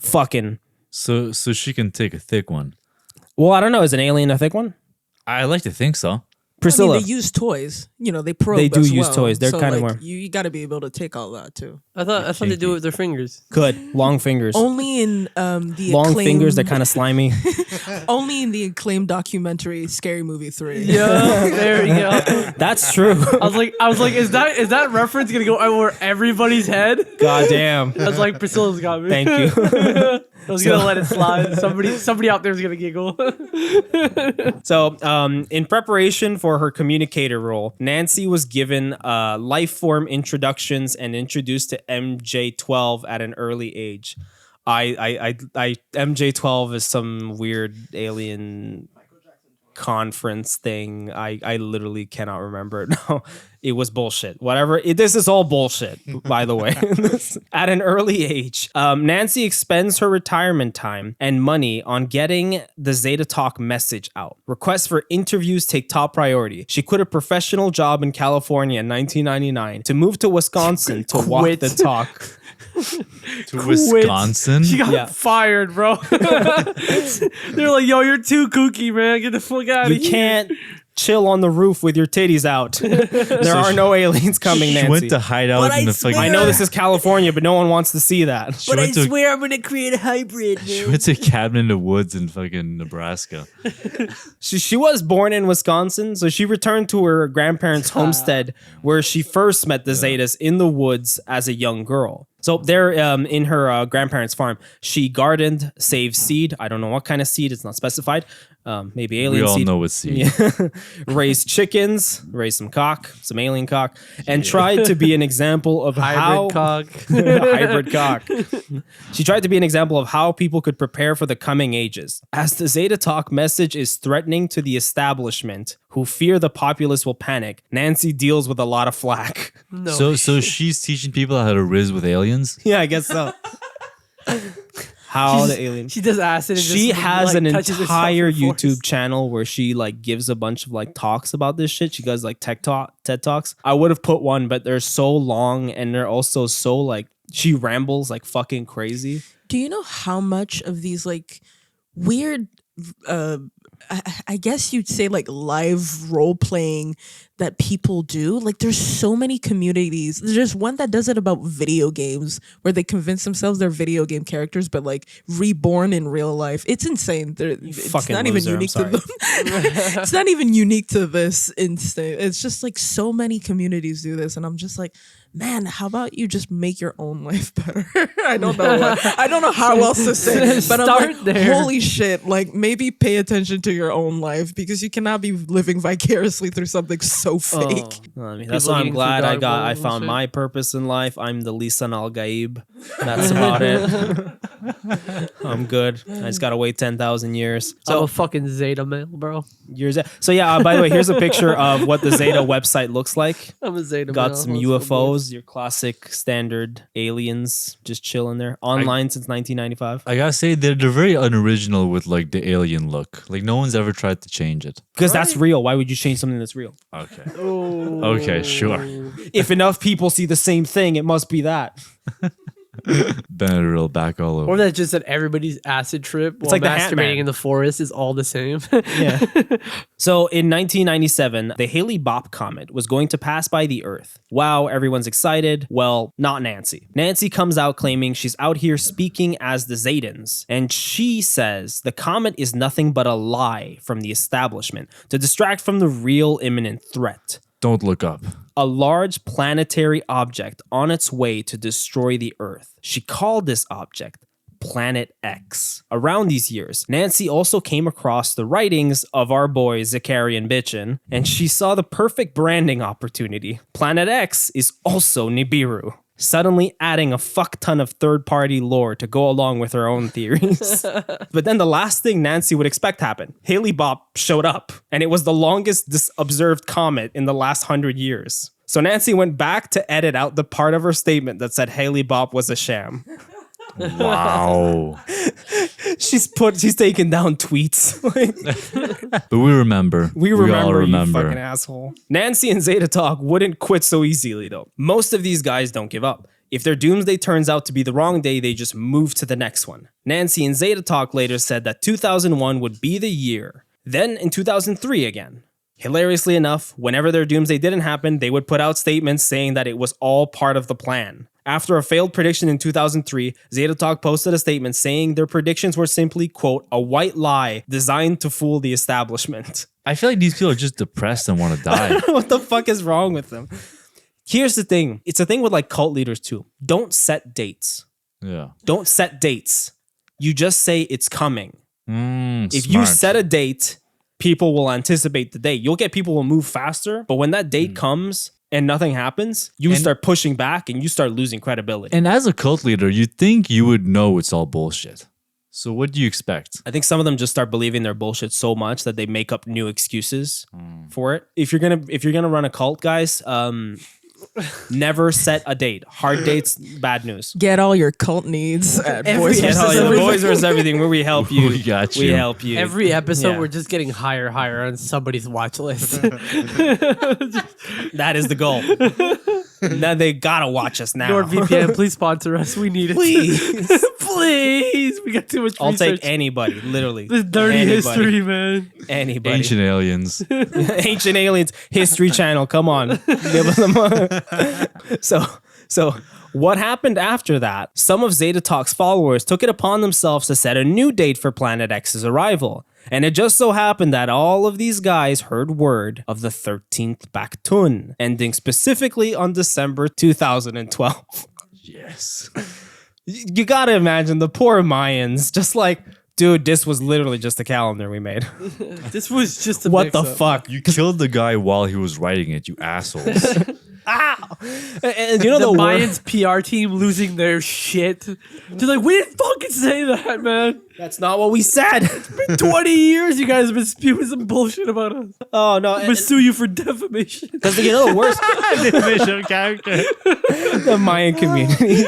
fucking. So she can take a thick one. Well, I don't know. Is an alien a thick one? I like to think so. Priscilla. I mean, they use toys. You know, they probe. They do as use well. toys. They're So, kind of like, more. You got to be able to take all that too. I thought they do it with their fingers. Good. Long fingers. Only in the Long acclaimed, fingers. They're kind of slimy. only in the acclaimed documentary Scary Movie 3. Yeah, there you go. That's true. I was like, is that reference gonna go over everybody's head? God damn. I was like, Priscilla's got me. Thank you. I was gonna let it slide. Somebody out there is gonna giggle. So, in preparation for her communicator role, Nancy was given life form introductions and introduced to MJ12 at an early age. MJ12 is some weird alien conference thing. I literally cannot remember it now. It was bullshit. Whatever. This is all bullshit, by the way. At an early age, Nancy expends her retirement time and money on getting the Zeta Talk message out. Requests for interviews take top priority. She quit a professional job in California in 1999 to move to Wisconsin to walk the talk. To Wisconsin? She got fired, bro. They're like, yo, you're too kooky, man. Get the fuck out of here. You can't chill on the roof with your titties out. There are no aliens coming, Nancy. She went to hide out in the fucking... I know this is California, but no one wants to see that. But I swear I'm gonna create a hybrid. She went to a cabin in the woods in fucking Nebraska. She was born in Wisconsin, so she returned to her grandparents' homestead where she first met the Zetas in the woods as a young girl. So there, in her grandparents' farm, she gardened, saved seed. I don't know what kind of seed; it's not specified. Maybe alien seed. We all know what seed. Yeah. Raised chickens, raised some alien cock, and tried to be an example of Hybrid cock. hybrid cock. She tried to be an example of how people could prepare for the coming ages. As the Zeta Talk message is threatening to the establishment, who fear the populace will panic, Nancy deals with a lot of flack. So she's teaching people how to riz with aliens? Yeah, I guess so. How the aliens? She does acid. And She just, has like, an touches herself entire with force. YouTube channel where she like gives a bunch of like talks about this shit. She does like TED Talks. I would have put one, but they're so long and they're also so like she rambles like fucking crazy. Do you know how much of these like weird I guess you'd say like live role playing that people do? Like there's so many communities. There's one that does it about video games where they convince themselves they're video game characters but like reborn in real life. It's insane. It's not even unique to them. It's not even unique to this instant. It's just like so many communities do this and I'm just like, man, how about you just make your own life better? I don't know how else to say it, but I'm like, there. holy shit, like maybe pay attention to your own life because you cannot be living vicariously through something so fake. I mean, that's People why I'm eating glad through I dark holes and found shit. my purpose in life. I'm the Lisan Al Gaib. That's about it. I'm good. I just gotta wait 10,000 years. I'm So a fucking Zeta male, bro. So yeah. By the way, here's a picture of what the Zeta website looks like. I'm a Zeta male. Got some Let's go, boys. UFOs, your classic standard aliens just chilling there. Online since 1995. I gotta say, they're very unoriginal with like the alien look. Like no one's ever tried to change it. Because that's real. Why would you change something that's real? Okay. Oh. Okay, sure. If enough people see the same thing, it must be that. Benadryl back all over. Or that's just that everybody's acid trip while like the Ant-Man. masturbating in the forest is all the same. Yeah. So in 1997, the Halley-Bopp comet was going to pass by the Earth. Wow, everyone's excited. Well, not Nancy. Nancy comes out claiming she's out here speaking as the Zetans, and she says the comet is nothing but a lie from the establishment to distract from the real imminent threat. Don't look up. A large planetary object on its way to destroy the Earth. She called this object Planet X. Around these years, Nancy also came across the writings of our boy Zakarian Bitchin, and she saw the perfect branding opportunity. Planet X is also Nibiru. suddenly adding a fuck ton of third-party lore to go along with her own theories. But then the last thing Nancy would expect happened. Haley Bop showed up, and it was the longest observed comet in the last 100 years. So Nancy went back to edit out the part of her statement that said Haley Bop was a sham. Wow. She's taking down tweets. But we remember. We all remember. You fucking asshole. Nancy and Zeta Talk wouldn't quit so easily, though. Most of these guys don't give up. If their doomsday turns out to be the wrong day, they just move to the next one. Nancy and Zeta Talk later said that 2001 would be the year. Then in 2003 again. Hilariously enough, whenever their doomsday didn't happen, they would put out statements saying that it was all part of the plan. After a failed prediction in 2003, Zeta Talk posted a statement saying their predictions were simply, quote, a white lie designed to fool the establishment. I feel like these people are just depressed and want to die. What the fuck is wrong with them? Here's the thing. It's a thing with like cult leaders too. Don't set dates. Yeah. Don't set dates. You just say it's coming. If you Smart. set a date, people will anticipate the date. You'll get people will move faster, but when that date comes and nothing happens, you start pushing back and you start losing credibility. And as a cult leader, you'd think you would know it's all bullshit. So what do you expect? I think some of them just start believing their bullshit so much that they make up new excuses for it. If you're gonna run a cult, guys, never set a date. Hard dates, bad news. Get all your cult needs at Boys vs. Everything, where we help you. We got We you. help you. Every episode, Yeah. we're just getting higher on somebody's watch list. That is the goal. Now they gotta watch us now. NordVPN, please sponsor us. We need it. Please. Please. We got too much I'll research. take anybody, literally. This dirty Anybody. history, man. Anybody. Ancient aliens. Ancient Aliens History Channel. Come on. Give us some. So what happened after that? Some of Zeta Talk's followers took it upon themselves to set a new date for Planet X's arrival. And it just so happened that all of these guys heard word of the 13th Baktun, ending specifically on December 2012. Yes. You gotta imagine the poor Mayans, just like, dude, this was literally just a calendar we made. This was just a What the mix-up. fuck? You killed the guy while he was writing it, you assholes. Ow! And you know the the Mayans PR team losing their shit. They're like, we didn't fucking say that, man. That's not what we said. It's been 20 years you guys have been spewing some bullshit about us. Oh no! I'm gonna sue you for defamation. Because you know the worst, Definition of character. the Mayan community.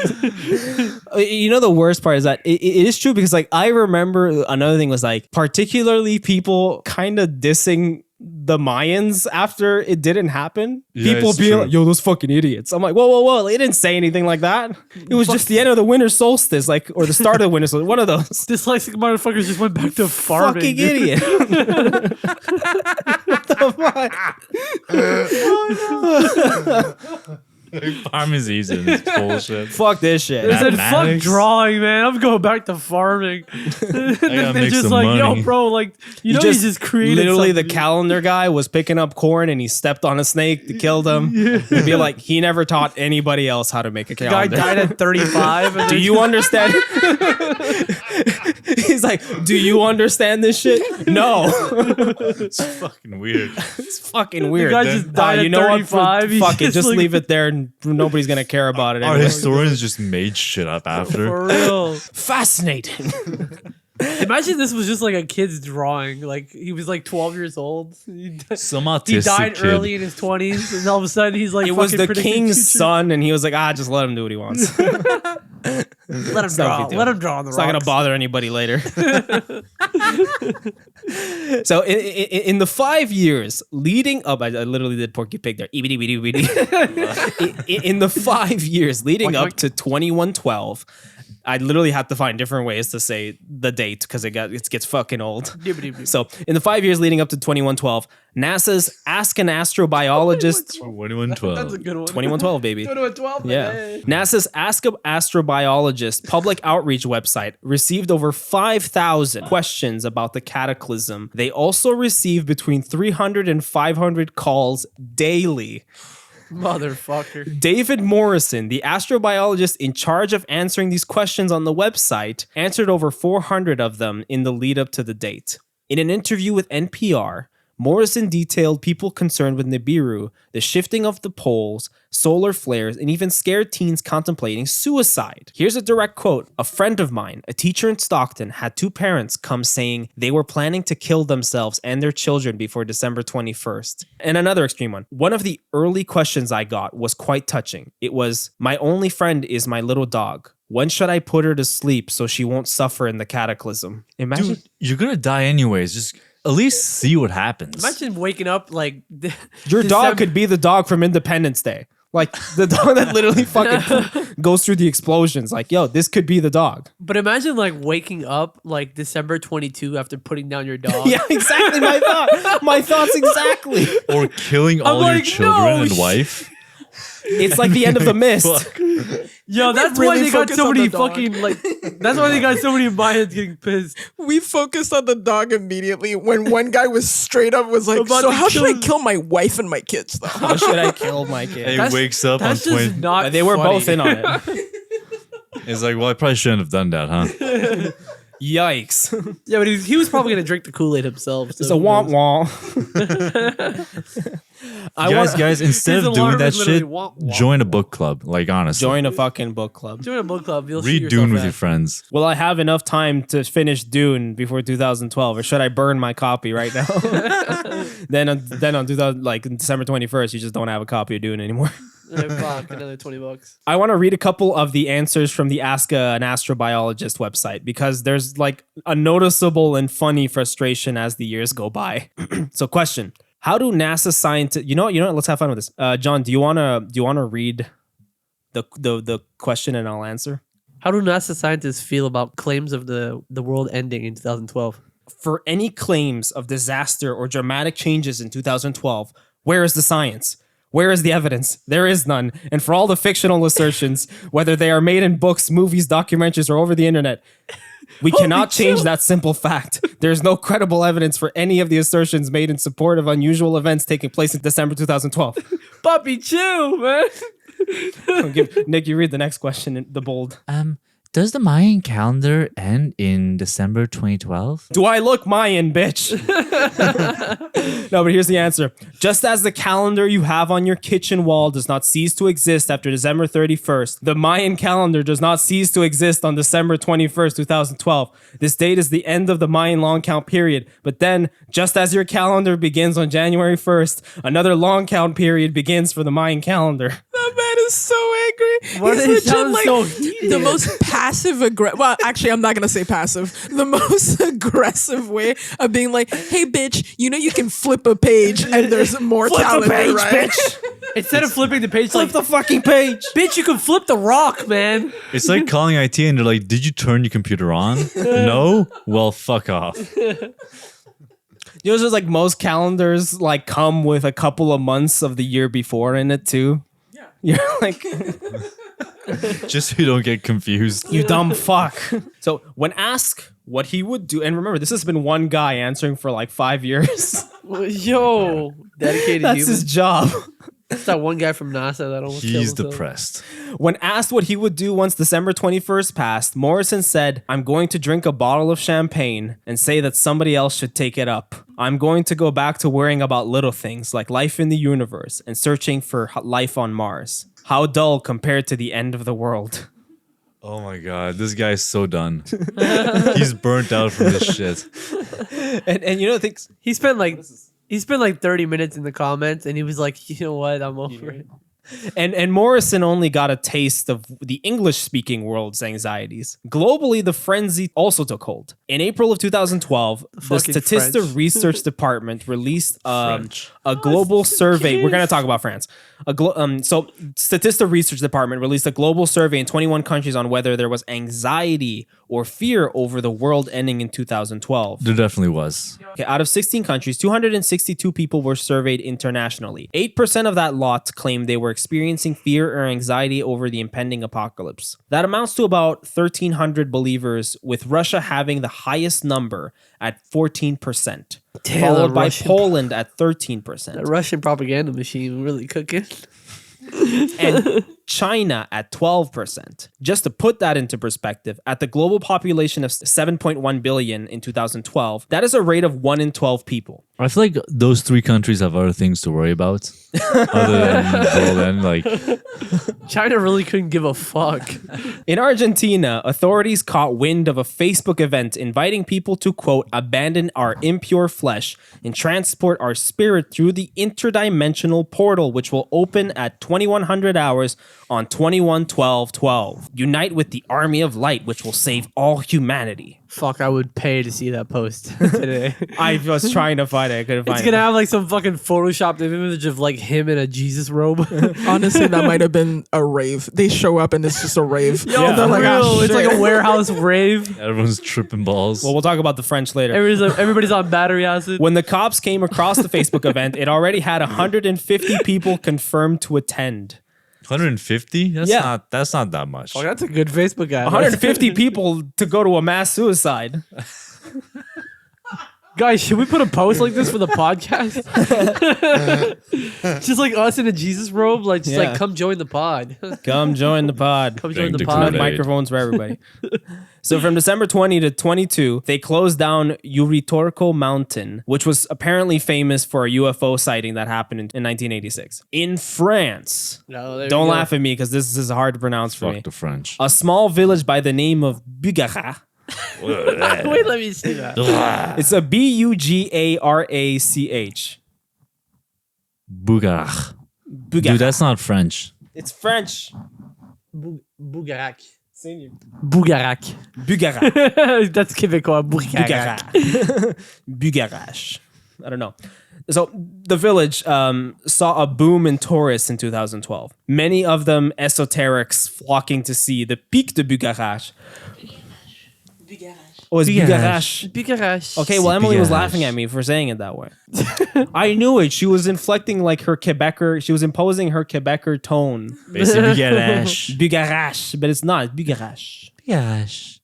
You know the worst part is that it is true because like I remember another thing was like particularly people kind of dissing the Mayans after it didn't happen. Yeah, People it's being true. like, yo, those fucking idiots. I'm like, whoa. They didn't say anything like that. It was just the end of the winter solstice, like, or the start of the winter solstice. One of those. Dyslexic motherfuckers just went back to farming. Fucking dude. idiot. What the fuck? Farming season is bullshit. Fuck this shit. They said, fuck Mathematics? drawing, man. I'm going back to farming. gotta They're make just some like, money. yo, bro, like, you know, he's just created literally the something. calendar guy was picking up corn and he stepped on a snake to kill them. It'd be like he never taught anybody else how to make a guy calendar. died at 35. And Do then- you understand? He's like, do you understand this shit? No. It's fucking weird. It's fucking weird. guy just died you at know 35. what? He's Fuck it. just Just like- leave it there and nobody's going to care about it Our anyway. historians just made shit up after. For real. Fascinating. Imagine this was just like a kid's drawing. Like, he was like 12 years old. Some He autistic died kid. early in his 20s, and all of a sudden he's like, It was fucking the predicting king's future. son and he was like, just let him do what he wants. Let him not a draw. big deal. Let him draw on the It's not going rocks. to bother anybody later. So in the 5 years leading up, I literally did Porky Pig there. In the 5 years leading up to 2112, I literally had to find different ways to say the date because it gets fucking old. So in the 5 years leading up to 2112, NASA's Ask an Astrobiologist. 2112. That's a good one. 2112, baby. 2112, Yeah. baby. NASA's Ask an Astrobiologist public outreach website received over 5,000 questions about the cataclysm. They also received between 300 and 500 calls daily. Motherfucker. David Morrison, the astrobiologist in charge of answering these questions on the website, answered over 400 of them in the lead up to the date. In an interview with NPR, Morrison detailed people concerned with Nibiru, the shifting of the poles, solar flares, and even scared teens contemplating suicide. Here's a direct quote. A friend of mine, a teacher in Stockton, had two parents come saying they were planning to kill themselves and their children before December 21st. And another extreme one. One of the early questions I got was quite touching. It was, my only friend is my little dog. When should I put her to sleep so she won't suffer in the cataclysm? Imagine. Dude, you're gonna die anyways. Just at least see what happens. Imagine waking up like your dog could be the dog from Independence Day. Like the dog that literally fucking goes through the explosions. Like, yo, this could be the dog. But imagine like waking up like December 22 after putting down your dog. Yeah, exactly. My thoughts exactly. Or killing all your children and wife. It's like the end of The Mist. Yo, that's why they got so many fucking like. That's why they got so many Mayans getting pissed. We focused on the dog immediately when one guy was straight up was like, so how should I kill my wife and my kids though? How should I kill my kids? He wakes up on 20. Not they were funny. both in on it. It's like, well, I probably shouldn't have done that, huh? Yikes. Yeah, but he was probably gonna drink the Kool-Aid himself. So it's a womp womp. Guys, instead of doing that shit, join a book club. Like, honestly. Join a fucking book club. Join a book club. You'll Read Dune with your friends. Will I have enough time to finish Dune before 2012, or should I burn my copy right now? then on 2000, like December 21st, you just don't have a copy of Dune anymore. Fuck, another $20. I want to read a couple of the answers from the Ask an Astrobiologist website because there's like a noticeable and funny frustration as the years go by. So, question: how do NASA scientists? You know what? Let's have fun with this. John, do you wanna read the question and I'll answer? How do NASA scientists feel about claims of the world ending in 2012? For any claims of disaster or dramatic changes in 2012, where is the science? Where is the evidence? There is none. And for all the fictional assertions, whether they are made in books, movies, documentaries, or over the internet, we cannot change that simple fact. There is no credible evidence for any of the assertions made in support of unusual events taking place in December 2012. Puppy, chill, man. Nick, you read the next question, the bold. Does the Mayan calendar end in December 2012? Do I look Mayan, bitch? No, but here's the answer. Just as the calendar you have on your kitchen wall does not cease to exist after December 31st, the Mayan calendar does not cease to exist on December 21st, 2012. This date is the end of the Mayan long count period. But then, just as your calendar begins on January 1st, another long count period begins for the Mayan calendar. That man is so angry. What He's it legit, sounds so the most passive aggressive. Well, actually, I'm not gonna say passive. The most aggressive way of being like, "Hey, bitch, you know you can flip a page and there's more calendar, page, right?" bitch. Instead of flipping the page, Flip the fucking page. bitch, you can flip the rock, man. It's like calling IT and they're like, did you turn your computer on? No? Well, fuck off. You know, it's just like most calendars like come with a couple of months of the year before in it too. Yeah. You're like Just so you don't get confused. you dumb fuck. So when asked what he would do, and remember, this has been one guy answering for like 5 years. Yo, dedicated That's human. his job. It's that one guy from NASA that almost killed He's himself. depressed. When asked what he would do once December 21st passed, Morrison said, "I'm going to drink a bottle of champagne and say that somebody else should take it up. I'm going to go back to worrying about little things like life in the universe and searching for life on Mars. How dull compared to the end of the world." Oh my god, this guy's so done. He's burnt out from this shit. And you know, things He spent like 30 minutes in the comments, and he was like, "You know what? I'm over it." And Morrison only got a taste of the English-speaking world's anxieties. Globally, the frenzy also took hold. In April of 2012, the fucking Statista French. Research Department released a global survey. We're going to talk about France. So Statista Research Department released a global survey in 21 countries on whether there was anxiety or fear over the world ending in 2012. There definitely was. Okay, out of 16 countries, 262 people were surveyed internationally. 8% of that lot claimed they were experiencing fear or anxiety over the impending apocalypse. That amounts to about 1,300 believers, with Russia having the highest number at 14%, Damn, followed by Russian- Poland at 13%. The Russian propaganda machine really cooking. And China at 12%. Just to put that into perspective, at the global population of 7.1 billion in 2012, that is a rate of 1 in 12 people. I feel like those 3 countries have other things to worry about other than the world end. Like, China really couldn't give a fuck. In Argentina, authorities caught wind of a Facebook event inviting people to, quote, abandon our impure flesh and transport our spirit through the interdimensional portal, which will open at 2100 hours on 21/12/12. Unite with the army of light, which will save all humanity. Fuck, I would pay to see that post today. I was trying to find it. I couldn't find it. It's gonna have like some fucking photoshopped image of like him in a Jesus robe. Honestly, that might have been a rave. They show up and it's just a rave. Yo, they're like, real, it's shit. like a warehouse rave. everyone's tripping balls. Well, we'll talk about the French later. Everybody's on battery acid. When the cops came across the Facebook event, it already had 150 people confirmed to attend. 150? That's not that much. Oh, that's a good Facebook ad. 150 people to go to a mass suicide. Guys, should we put a post like this for the podcast? Just like us in a Jesus robe, like just like come join the pod. Come join the pod. Come join the Enough pod. microphones for everybody. So from December 20 to 22, they closed down Uritorco Mountain, which was apparently famous for a UFO sighting that happened in 1986. In France, don't laugh at me because this is hard to pronounce for me. Fuck the French. A small village by the name of Bugara. Wait, let me see that. It's a Bugarach. Bugarac. Dude, that's not French. It's French. Bugarac. Bugarac. That's Québécois. Bugarac. Bugarac. I don't know. So the village saw a boom in tourists in 2012. Many of them esoterics flocking to see the Pic de Bugarac. Oh, it's Bugarac. Bugarac. Okay, well, Emily was laughing at me for saying it that way. I knew it. She was inflecting like her Quebecer. She was imposing her Quebecer tone. Basically, Bugarac. Bugarac, but it's not. Bugarac. Bugarac.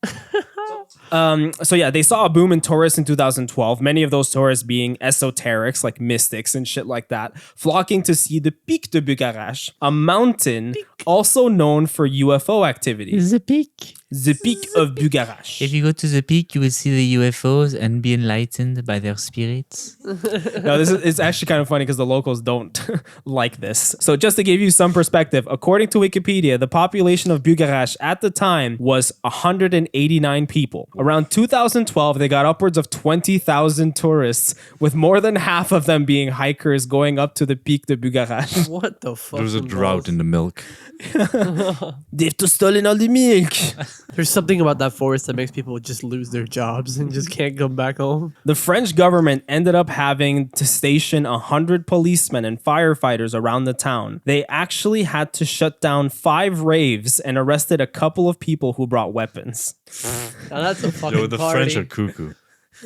So yeah, they saw a boom in tourists in 2012. Many of those tourists being esoterics, like mystics and shit like that, flocking to see the Pic de Bugarac, a mountain also known for UFO activity. The peak. The Pic of Bugarac. If you go to the peak, you will see the UFOs and be enlightened by their spirits. No, it's actually kind of funny because the locals don't like this. So just to give you some perspective, according to Wikipedia, the population of Bugarac at the time was 189 people. Around 2012, they got upwards of 20,000 tourists, with more than half of them being hikers going up to the Pic de Bugarac. What the fuck? There was a drought in the milk. They've stolen all the milk. There's something about that forest that makes people just lose their jobs and just can't come back home. The French government ended up having to station 100 policemen and firefighters around the town. They actually had to shut down 5 raves and arrested a couple of people who brought weapons. Now that's a fucking Yo, the party. French are cuckoo.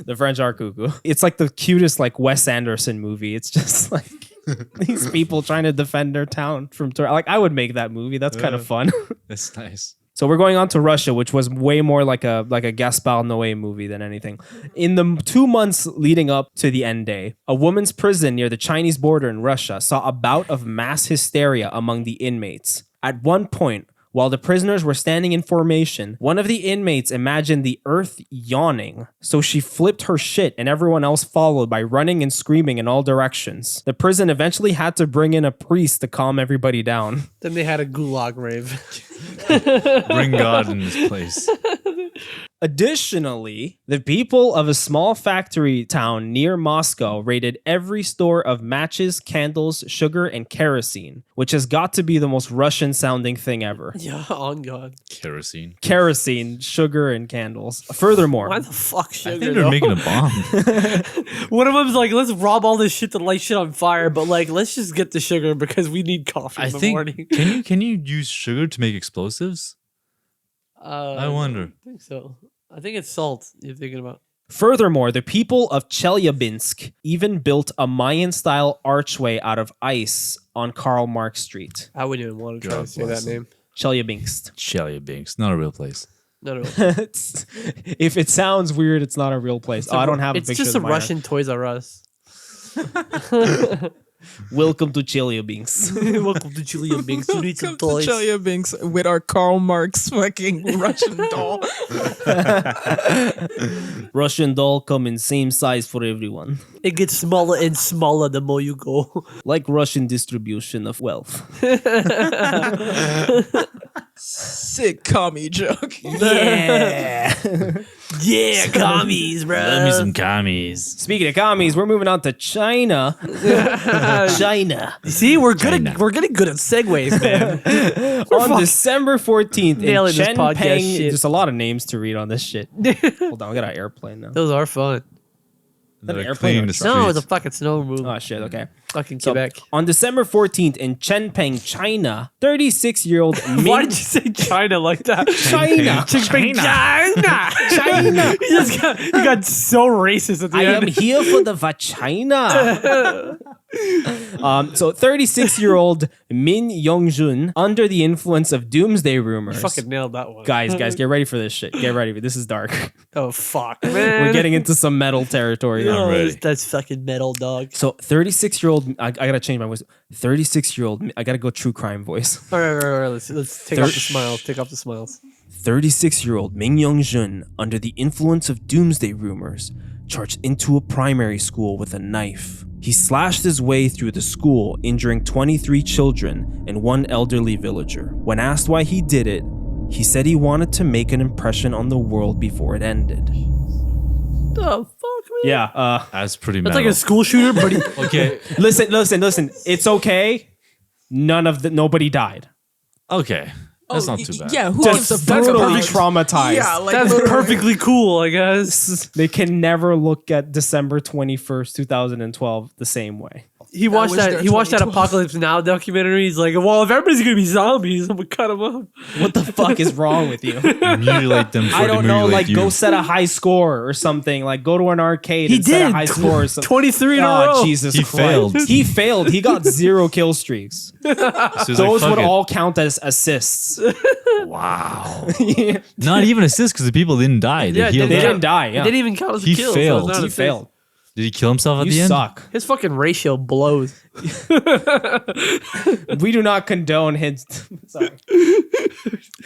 The French are cuckoo. It's like the cutest like Wes Anderson movie. It's just like these people trying to defend their town from like I would make that movie. That's kind of fun. That's nice. So we're going on to Russia, which was way more like a Gaspar Noé movie than anything. In the 2 months leading up to the end day, a women's prison near the Chinese border in Russia saw a bout of mass hysteria among the inmates. At one point, while the prisoners were standing in formation, one of the inmates imagined the earth yawning. So she flipped her shit and everyone else followed by running and screaming in all directions. The prison eventually had to bring in a priest to calm everybody down. Then they had a gulag rave. Bring God in this place. Additionally, the people of a small factory town near Moscow raided every store of matches, candles, sugar, and kerosene, which has got to be the most Russian-sounding thing ever. Yeah, on God. Kerosene. Kerosene, sugar, and candles. Furthermore, Why the fuck sugar? I think they're making a bomb. One of them's like, let's rob all this shit to light shit on fire, but like, let's just get the sugar because we need coffee in the morning. Can you use sugar to make explosives? I wonder. I think so. I think it's salt you're thinking about. Furthermore, the people of Chelyabinsk even built a Mayan-style archway out of ice on Karl Marx Street. I wouldn't even want to try to say that name. Chelyabinsk. Chelyabinsk, not a real place. No. If it sounds weird, it's not a real place. I don't have a picture. It's just a Russian Toys R Us. Welcome to Chelyabinsk. Welcome to Chelyabinsk. You need some Welcome toys. to Chelyabinsk with our Karl Marx fucking Russian doll. Russian doll come in same size for everyone. It gets smaller and smaller the more you go. Like Russian distribution of wealth. Sick commie joke. Yeah. Yeah, commies, bro. Let me some commies. Speaking of commies, we're moving on to China. China. See, we're getting good at segues, man. On December 14th in Nailing this podcast Chengpeng. shit. There's a lot of names to read on this shit. Hold on, we got an airplane now. Those are fun. That an They're airplane cleaning or the truck? No, streets. it's a fucking snow removal. Oh shit, okay. Fucking So, Quebec. on December 14th in Chengpeng, China, 36-year-old Why did you say China like that? China. China. You got so racist at the I end. am here for the vagina. So 36-year-old Min Yongjun, under the influence of doomsday rumors. Fucking nailed that one. Guys, get ready for this shit. Get ready. This is dark. Oh, fuck, man. We're getting into some metal territory now. Oh, ready. that's fucking metal, dog. So 36-year-old, I gotta change my voice. 36-year-old, I gotta go true crime voice. All right. Let's take off the smiles. Take off the smiles. 36-year-old Min Yongjun, under the influence of doomsday rumors, charged into a primary school with a knife. He slashed his way through the school, injuring 23 children and one elderly villager. When asked why he did it, he said he wanted to make an impression on the world before it ended. The fuck, man? Yeah, That's pretty That's metal. like a school shooter, but he, Okay. listen. It's okay. Nobody died. Okay. That's not too bad. Yeah, who Just gives a fuck brutally about- traumatized. Yeah, like that's literally. perfectly cool, I guess. They can never look at December 21st, 2012 the same way. He watched wish that. there He watched that 2012. Apocalypse Now documentary. He's like, "Well, if everybody's gonna be zombies, I'm gonna cut them up." What the fuck is wrong with you? Mutilate them. I don't know, like you. go set a high score or something. Like go to an arcade He and set a did. high score or something. 23 in a Oh, row. Jesus He Christ. failed. He failed. He got 0 kill streaks. So he's like, Those fuck would it. all count as assists. Wow. Not even assists because the people didn't die. They Yeah, healed They up. didn't die. It Yeah. didn't even count as a He kill. failed. So it's not He a failed. Did he kill himself at You the end? suck. His fucking ratio blows. We do not condone his. Sorry.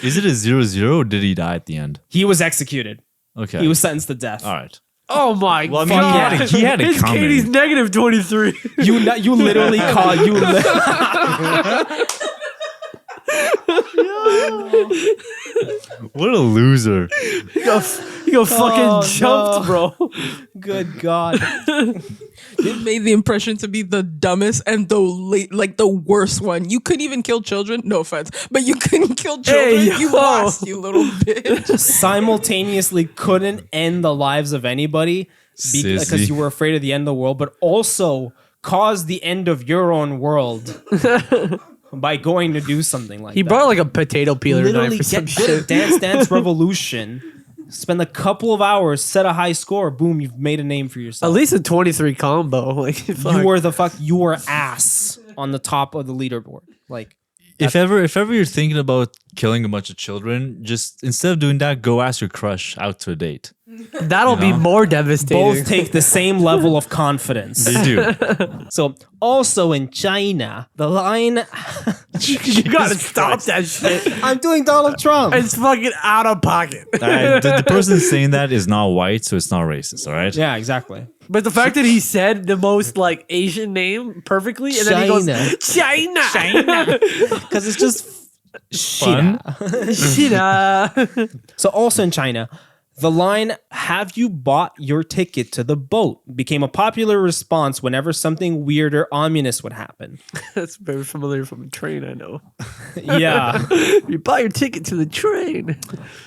Is it a 0-0 or did he die at the end? He was executed. Okay. He was sentenced to death. All right. Oh my Well, I mean, god! he had it His coming. Katie's negative 23. You literally called you. What a loser. You got fucking jumped, bro. Good God. It made the impression to be the dumbest and the worst one. You couldn't even kill children. No offense, but you couldn't kill children. Hey, You yo. lost, you little bitch. Simultaneously couldn't end the lives of anybody because Sissy. you were afraid of the end of the world, but also caused the end of your own world by going to do something like He that. brought like a potato peeler Literally knife or some get good at shit. Dance Dance Revolution. Spend a couple of hours, set a high score, boom, you've made a name for At yourself. least a 23 combo. Like fuck. You were ass on the top of the leaderboard. Like If ever you're thinking about killing a bunch of children, just instead of doing that, go ask your crush out to a date. That'll be more devastating. both take the same level of confidence. They do. So also in China, the line You gotta stop that shit. I'm doing Donald Trump. It's fucking out of pocket. The person saying that is not white, so it's not racist, all right? Yeah, exactly. But the fact that he said the most like Asian name perfectly, and then he goes China, Because it's just Fun. China. So also in China, the line, "Have you bought your ticket to the boat?" became a popular response whenever something weird or ominous would happen. That's very familiar from a train. I know. Yeah. You buy your ticket to the train.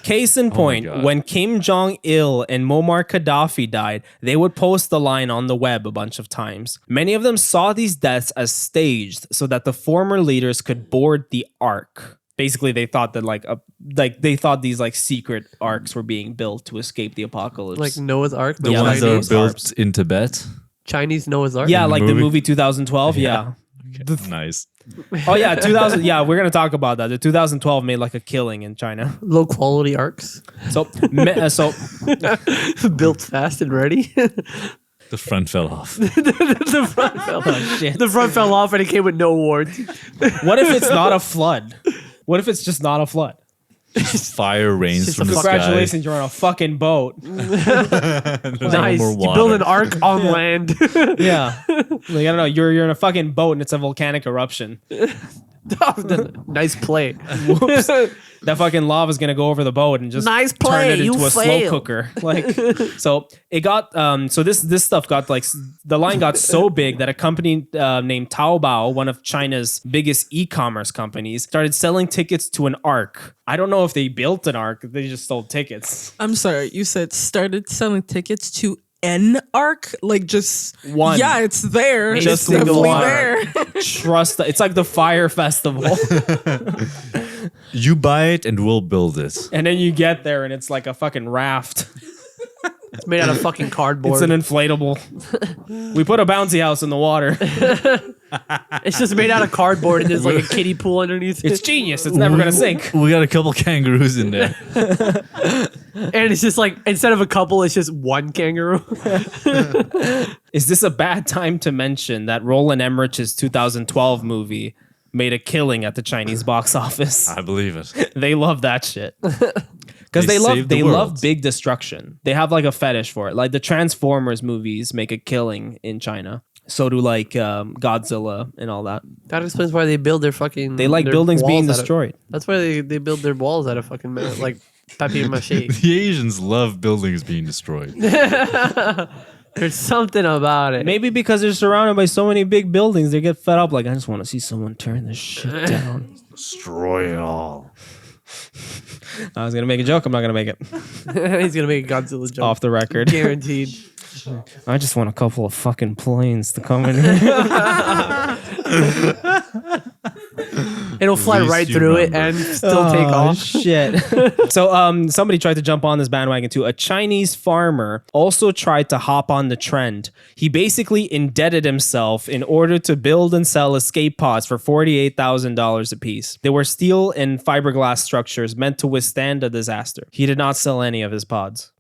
Case in point, God. when Kim Jong-il and Muammar Gaddafi died, they would post the line on the web a bunch of times. Many of them saw these deaths as staged so that the former leaders could board the Ark. Basically, they thought that they thought these like secret arcs were being built to escape the apocalypse. Like Noah's Ark. The Yeah, ones that Chinese are built harps. in Tibet. Chinese Noah's Ark. yeah, the like the movie? movie 2012. Yeah. Nice. Oh yeah, 2000. Yeah, we're gonna talk about that. The 2012 made like a killing in China. Low quality arcs. So Built fast and ready. The front fell off. The front fell off. Shit. The front fell off and it came with no warranty. What if it's not a flood? What if it's just not a flood? Fire rains from the sky. Congratulations, you're on a fucking boat. Nice. You build an ark on land. Yeah. Like, I don't know. You're in a fucking boat and it's a volcanic eruption. Nice play. Whoops. That fucking lava is gonna go over the boat and just nice turn play. it into You a failed. slow cooker. Like, so it got so this stuff got like the line got so big that a company named Taobao, one of China's biggest e-commerce companies, started selling tickets to an ark. I don't know if they built an ark; they just sold tickets. I'm sorry, you said started selling tickets to an arc, like just one. Yeah, it's there. Just it's definitely one. there. Trust it's like the fire festival. You buy it and we'll build it. And then you get there and it's like a fucking raft. It's made out of fucking cardboard. It's an inflatable. We put a bouncy house in the water. It's just made out of cardboard and there's like a kiddie pool underneath it. It's genius. It's never gonna sink. We got a couple kangaroos in there. And it's just like, instead of a couple, it's just one kangaroo. Is this a bad time to mention that Roland Emmerich's 2012 movie made a killing at the Chinese box office? I believe it. They love that shit. Because they saved the love world. big destruction. They have like a fetish for it. Like the Transformers movies make a killing in China. So do like Godzilla and all that. That explains why they build their fucking... They like their buildings walls being out of- destroyed. That's why they build their walls out of fucking like papier-mâché. The Asians love buildings being destroyed. There's something about it. Maybe because they're surrounded by so many big buildings, they get fed up. Like, I just want to see someone turn this shit down. Destroy it all. I was going to make a joke. I'm not going to make it. He's going to make a Godzilla joke. Off the record. Guaranteed. I just want a couple of fucking planes to come in here. It'll fly Least right you through it remember. and still take off. Shit. So somebody tried to jump on this bandwagon too. A Chinese farmer also tried to hop on the trend. He basically indebted himself in order to build and sell escape pods for $48,000 a piece. They were steel and fiberglass structures meant to withstand a disaster. He did not sell any of his pods.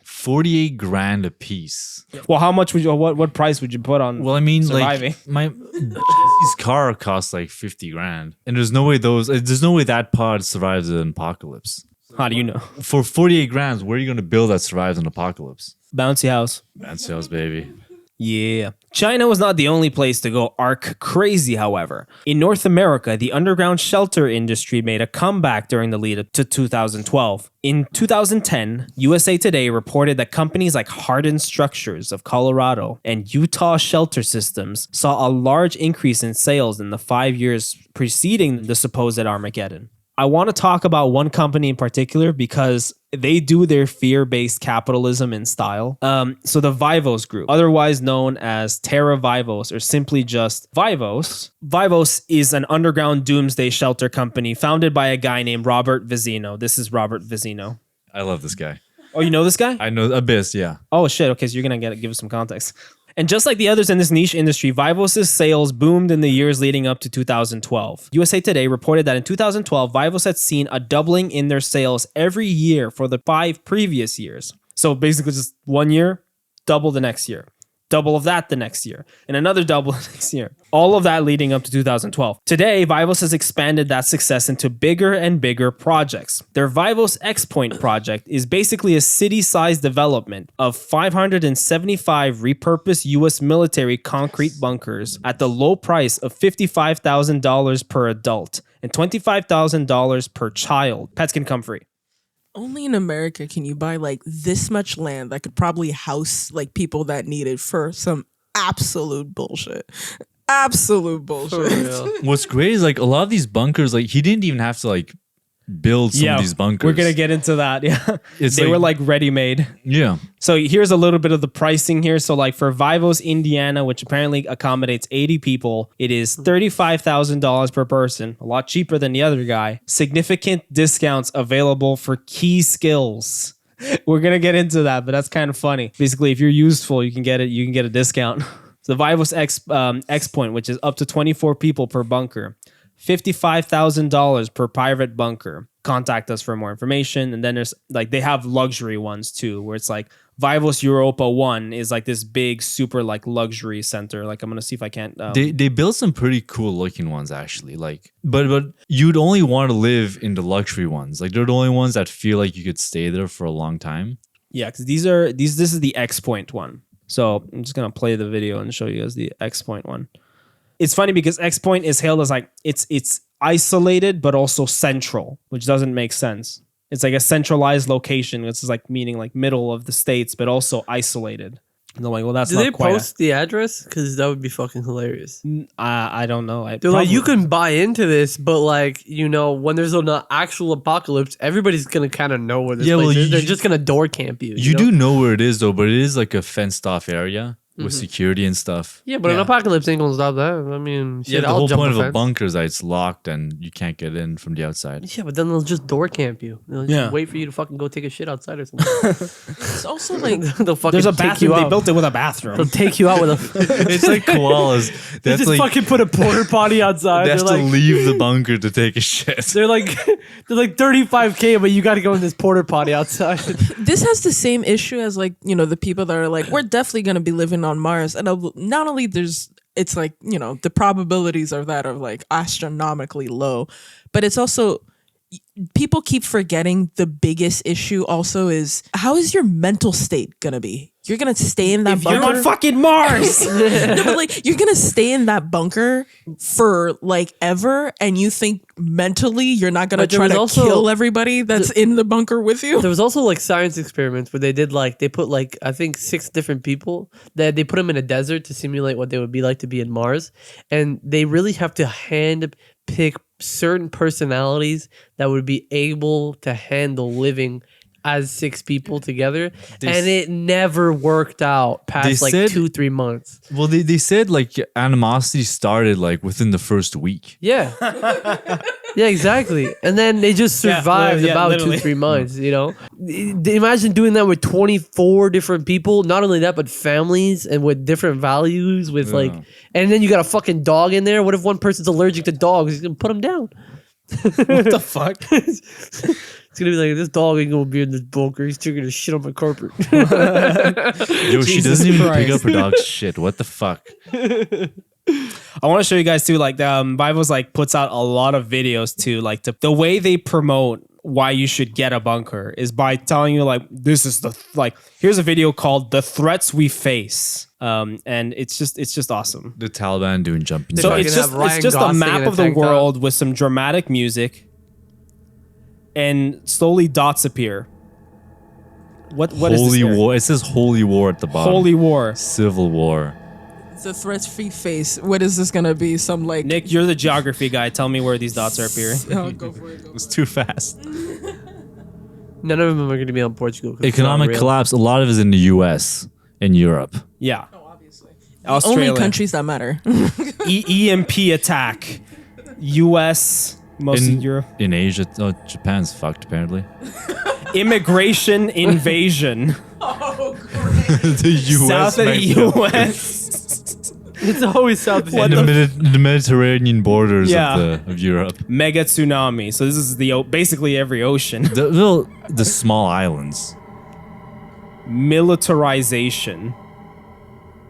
48 grand a piece. Well, how much would you? What price would you put on? Well, I mean, surviving? like his car costs like 50 grand, and there's no way that pod survives an apocalypse. How do you know? For 48 grand, where are you going to build that survives an apocalypse? Bouncy house. Bouncy house, baby. Yeah. China was not the only place to go arc crazy, however. In North America, the underground shelter industry made a comeback during the lead up to 2012. In 2010, USA Today reported that companies like Hardened Structures of Colorado and Utah Shelter Systems saw a large increase in sales in the 5 years preceding the supposed Armageddon. I want to talk about one company in particular because they do their fear-based capitalism in style. So the Vivos Group, otherwise known as Terra Vivos or simply just Vivos. Vivos is an underground doomsday shelter company founded by a guy named Robert Vizino. This is Robert Vizino. I love this guy. Oh, you know this guy? I know Abyss, yeah. Oh shit, okay, so you're gonna give us some context. And just like the others in this niche industry, Vivos' sales boomed in the years leading up to 2012. USA Today reported that in 2012, Vivos had seen a doubling in their sales every year for the 5 previous years. So basically just 1 year, double the next year. Double of that the next year, and another double the next year. All of that leading up to 2012. Today, Vivos has expanded that success into bigger and bigger projects. Their Vivos X Point project is basically a city-sized development of 575 repurposed U.S. military concrete bunkers at the low price of $55,000 per adult and $25,000 per child. Pets can come free. Only in America can you buy like this much land that could probably house like people that need it for some absolute bullshit. Absolute bullshit. What's great is like a lot of these bunkers, like he didn't even have to like build some of these bunkers. We're gonna get into that. Yeah, they like- were like ready-made. Yeah. So here's a little bit of the pricing here. So like for Vivos, Indiana, which apparently accommodates 80 people, it is $35,000 per person, a lot cheaper than the other guy. Significant discounts available for key skills. We're gonna get into that, but that's kind of funny. Basically, if you're useful, you can get it. You can get a discount. So the Vivos X Point, which is up to 24 people per bunker. $55,000 per private bunker. Contact us for more information. And then there's like, they have luxury ones too, where it's like Vivos Europa 1 is like this big, super like luxury center. Like I'm gonna see if I can't. They built some pretty cool looking ones actually. Like, but you'd only want to live in the luxury ones. Like they're the only ones that feel like you could stay there for a long time. Yeah, because this is the X Point one. So I'm just gonna play the video and show you guys the X Point one. It's funny because X Point is hailed as like it's isolated but also central, which doesn't make sense. It's like a centralized location. It's like meaning like middle of the States, but also isolated. And they're like, well, that's Do not they quite. post the address? Because that would be fucking hilarious. I don't know. They're like, you can buy into this, but like, you know, when there's an actual apocalypse, everybody's gonna kind of know where this place is. They're just gonna door camp you. You do know where it is though, but it is like a fenced off area with security and stuff. Yeah, but an apocalypse ain't gonna stop that. I mean, shit, the I'll whole jump point of a a fence. bunker is that it's locked and you can't get in from the outside. Yeah, but then they'll just door camp you. They'll just wait for you to fucking go take a shit outside or something. It's also like they'll fucking there's a take you bathroom. They out. built it with a bathroom. They'll take you out with a. It's like koalas. They just like, fucking put a porta potty outside. they have They're to like, leave the bunker to take a shit. they're like 35K, but you got to go in this porta potty outside. this has the same issue as like, you know, the people that are like, we're definitely going to be living on Mars. And not only it's like, you know, the probabilities of that are like astronomically low, but it's also, people keep forgetting the biggest issue also is, how is your mental state going to be? You're going to stay in that bunker. You're on fucking Mars. No, but like, you're going to stay in that bunker for like ever. And you think mentally you're not going to try to kill everybody that's in the bunker with you. There was also like science experiments where they put like, I think 6 different people that they put them in a desert to simulate what they would be like to be in Mars. And they really have to hand pick certain personalities that would be able to handle living as 6 people together, and it never worked out past like 2-3 months. Well, they said like animosity started like within the first week. Yeah. Yeah, exactly. And then they just survived about literally. 2-3 months, you know? Imagine doing that with 24 different people. Not only that, but families and with different values with like, and then you got a fucking dog in there. What if one person's allergic to dogs? He's going to put them down. What the fuck? It's going to be like, this dog ain't going to be in this bunker. He's taking a shit on my carpet. Yo, she doesn't even pick up her dog's shit. What the fuck? I want to show you guys too, like Vivos like puts out a lot of videos too, like the way they promote why you should get a bunker is by telling you like, this is here's a video called The Threats We Face. And it's just awesome. The Taliban doing jumping. So jacks. it's just a map of the world with some dramatic music, and slowly dots appear. What is this? Holy War. It says Holy War at the bottom. Holy War. Civil War. The threats we face. What is this gonna be? Some like Nick, you're the geography guy. Tell me where these dots are appearing. Oh, go for it. It's too fast. None of them are going to be on Portugal. Economic collapse. A lot of it is in the U.S. and Europe. Yeah. Australia. Only countries that matter. EMP attack. U.S. Mostly Europe. In Asia, Japan's fucked apparently. Immigration invasion. Oh, great. The U.S. South of the U.S. It's always south of the Mediterranean borders of Europe. Mega tsunami. So this is basically every ocean. The small islands. Militarization.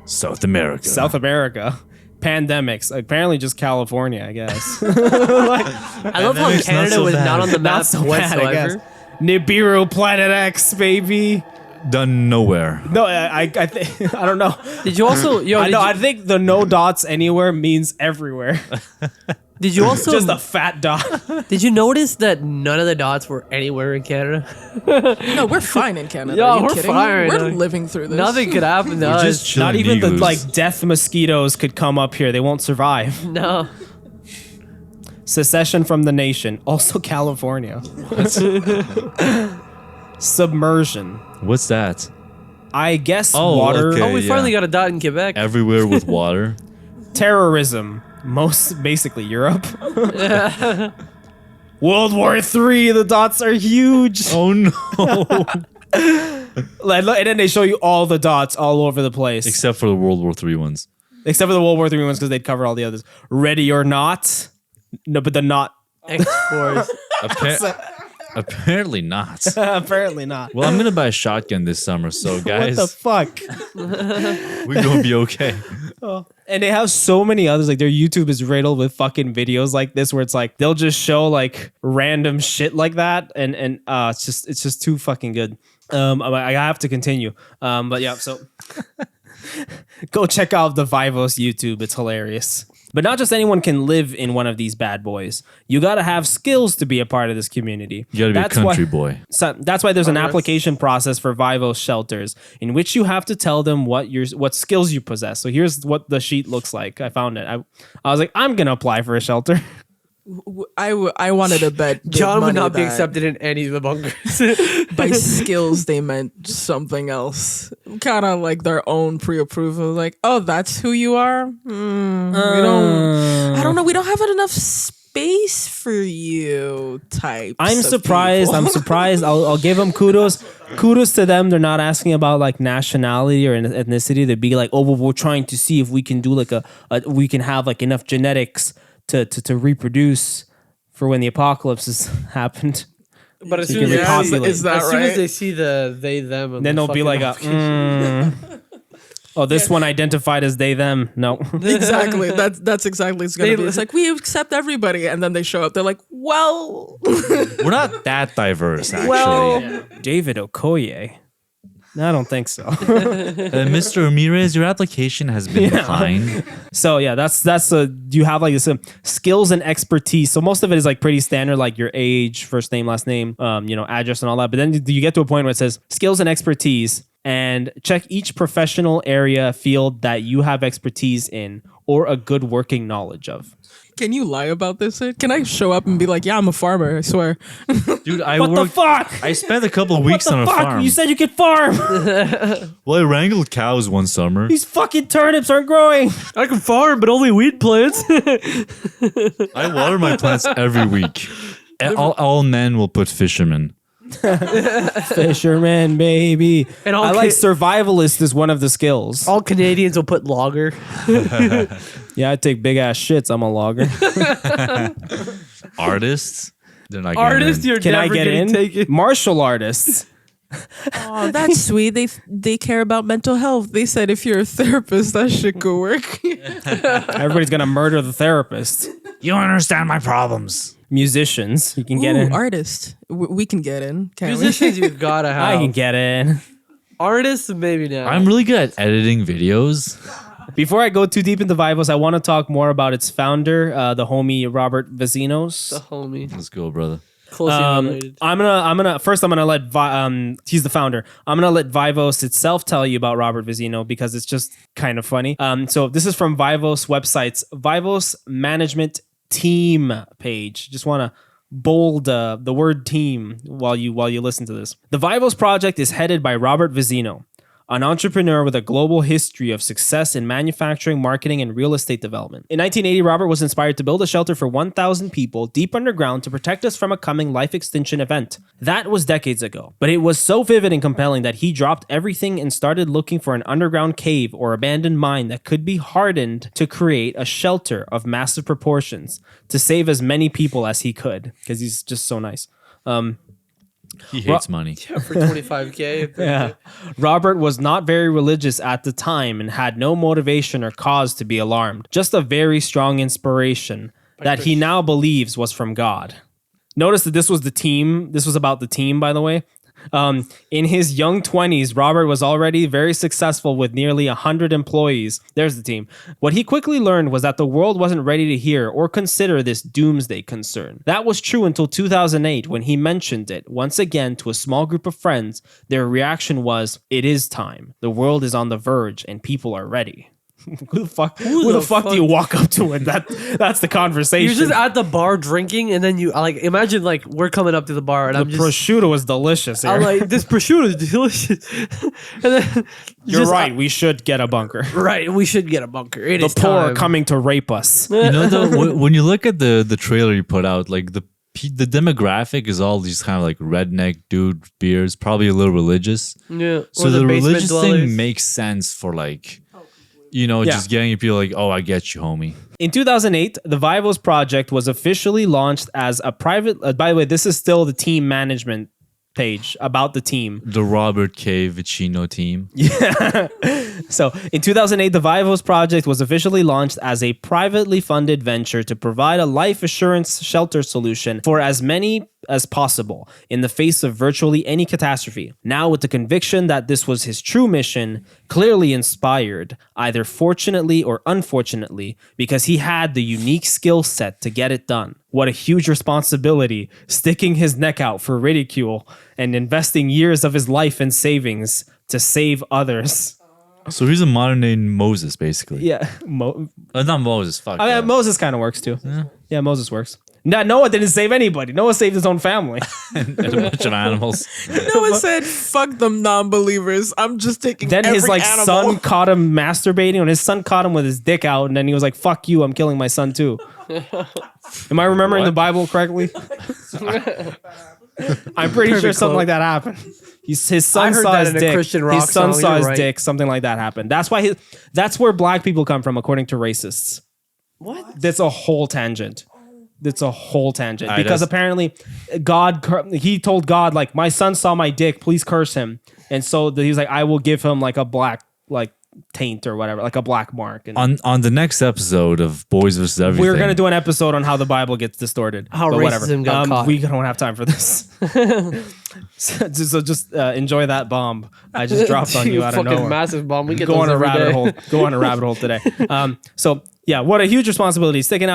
South America. Pandemics. Apparently just California, I guess. I love how Canada was not on the map whatsoever. Nibiru Planet X, baby. Done nowhere. No, I don't know. Did you also? I think the no dots anywhere means everywhere. Did you also just a fat dot? Did you notice that none of the dots were anywhere in Canada? No, we're fine in Canada. Yeah, we're kidding? fine. We're living through this. Nothing could happen to us. Just Not even igloos. the death mosquitoes could come up here. They won't survive. No. Secession from the nation. Also California. Submersion. What's that? I guess water. okay. We finally got a dot in Quebec. Everywhere with water. Terrorism. Basically Europe. World War III. The dots are huge. Oh no. And then they show you all the dots all over the place. Except for the World War III ones. Except for the World War III ones because they'd cover all the others. Ready or not. No, but the not. X-Force. Apparently not. Apparently not. Well, I'm gonna buy a shotgun this summer, so guys, What the fuck? we're gonna be okay. And they have so many others. Like their YouTube is riddled with fucking videos like this, where it's like they'll just show like random shit like that, and it's just too fucking good. I have to continue. But yeah, so go check out the Vivos YouTube. It's hilarious. But not just anyone can live in one of these bad boys. You got to have skills to be a part of this community. You gotta be a country boy. So that's why there's an application process for Vivos shelters in which you have to tell them what skills you possess. So here's what the sheet looks like. I found it. I was like, I'm gonna apply for a shelter. I wanted to bet John would not be that accepted in any of the bunkers. by skills they meant something else, kind of like their own pre-approval. Like, oh, that's who you are. I don't know. We don't have enough space for you. Type. I'm surprised. I'm surprised. I'll give them kudos. Kudos to them. They're not asking about like nationality or ethnicity. They'd be like, oh, well, we're trying to see if we can do like we can have like enough genetics to reproduce for when the apocalypse has happened. But as So soon you as, can repopulate. Is that as soon as right? they see the they them, and Then the they'll be fucking like, application- oh, this one identified as they them. No. Exactly. That's exactly it's gonna be. It's like we accept everybody, and then they show up. They're like, well, We're not that diverse, actually. well, David Okoye. No, I don't think so. Mr. Ramirez, your application has been declined. So yeah, that's you have like this skills and expertise. So most of it is like pretty standard, like your age, first name, last name, address and all that. But then you get to a point where it says skills and expertise, and check each professional area field that you have expertise in or a good working knowledge of. can you lie about this? Can I show up and be like, yeah, I'm a farmer? I swear. Dude, What the fuck? I spent a couple of weeks on a farm. You said you could farm. Well, I wrangled cows one summer. These fucking turnips aren't growing. I can farm, but only weed plants. I water my plants every week. And all men will put fishermen. Fisherman, baby. And all I like survivalist is one of the skills. All Canadians will put logger. Yeah, I take big ass shits. I'm a logger. Artists? They're not Artists, you're Can I never get getting in? taken. Martial artists. Oh, that's sweet. They care about mental health. They said if you're a therapist, that shit could work. Everybody's gonna murder the therapist. You don't understand my problems. Musicians, you can get in. Artist. We can get in. Can't we? Musicians, you gotta have. I can get in. Artists, maybe not. I'm really good at editing videos. Before I go too deep into Vivos, I want to talk more about its founder, the homie Robert Vecinos. the homie. Let's go, brother. Closely related. I'm gonna let he's the founder. I'm gonna let Vivos itself tell you about Robert Vecino because it's just kind of funny. So this is from Vivos website's Vivos Management Team page. Just want to bold the word team while you listen to this. The Vivos project is headed by Robert Vecino, an entrepreneur with a global history of success in manufacturing, marketing, and real estate development. In 1980, Robert was inspired to build a shelter for 1,000 people deep underground to protect us from a coming life extinction event. That was decades ago, but it was so vivid and compelling that he dropped everything and started looking for an underground cave or abandoned mine that could be hardened to create a shelter of massive proportions to save as many people as he could, because he's just so nice. He hates money. Yeah, for 25K. Yeah. Robert was not very religious at the time and had no motivation or cause to be alarmed, just a very strong inspiration that he now believes was from God. Notice that this was the team. This was about the team, by the way. In his young 20s, Robert was already very successful with nearly 100 employees. There's the team. What he quickly learned was that the world wasn't ready to hear or consider this doomsday concern. That was true until 2008 when he mentioned it once again to a small group of friends. Their reaction was, "It is time. The world is on the verge and people are ready." Who the fuck do you walk up to and that's the conversation. You're just at the bar drinking, and then you imagine we're coming up to the bar, and the prosciutto was delicious here. I'm like, this prosciutto is delicious. And then You're right. We should get a bunker. Right, we should get a bunker. It The is poor are time. coming to rape us. You know, though, when you look at the trailer you put out, like the demographic is all these kind of like redneck dude beards, probably a little religious. Yeah. So or the basement religious dwellers. thing makes sense for like just getting people like, oh, I get you, homie. In 2008, the Vivos project was officially launched as a private. By the way, this is still the team management page about the team. The Robert K. Vicino team. Yeah. So in 2008, the Vivos project was officially launched as a privately funded venture to provide a life assurance shelter solution for as many as possible in the face of virtually any catastrophe. Now, with the conviction that this was his true mission, clearly inspired, either fortunately or unfortunately, because he had the unique skill set to get it done. What a huge responsibility, sticking his neck out for ridicule and investing years of his life and savings to save others. So he's a modern day Moses, basically. Yeah. Not Moses, fuck. I mean, Moses kind of works too. Yeah, Moses works. Noah didn't save anybody. Noah saved his own family. and a bunch of animals. Noah said, fuck them non-believers. I'm just taking Then every his animal. son caught him masturbating, and his son caught him with his dick out, and then he was like, fuck you, I'm killing my son too. Am I remembering the Bible correctly? I'm pretty sure something like that happened. His son saw his dick. His son saw his dick. Something like that happened. That's why that's where black people come from, according to racists. What? That's a whole tangent. Because apparently he told God, like, my son saw my dick, please curse him. And so he was like, I will give him like a black taint or whatever, like a black mark. And on the next episode of Boys vs. Everything, we're gonna do an episode on how the Bible gets distorted. How but racism got caught. We don't have time for this. so just enjoy that bomb I just dropped on you out of nowhere. Massive bomb. We get Go those on a every rabbit day. hole. Go on a rabbit hole today. So yeah, what a huge responsibility, sticking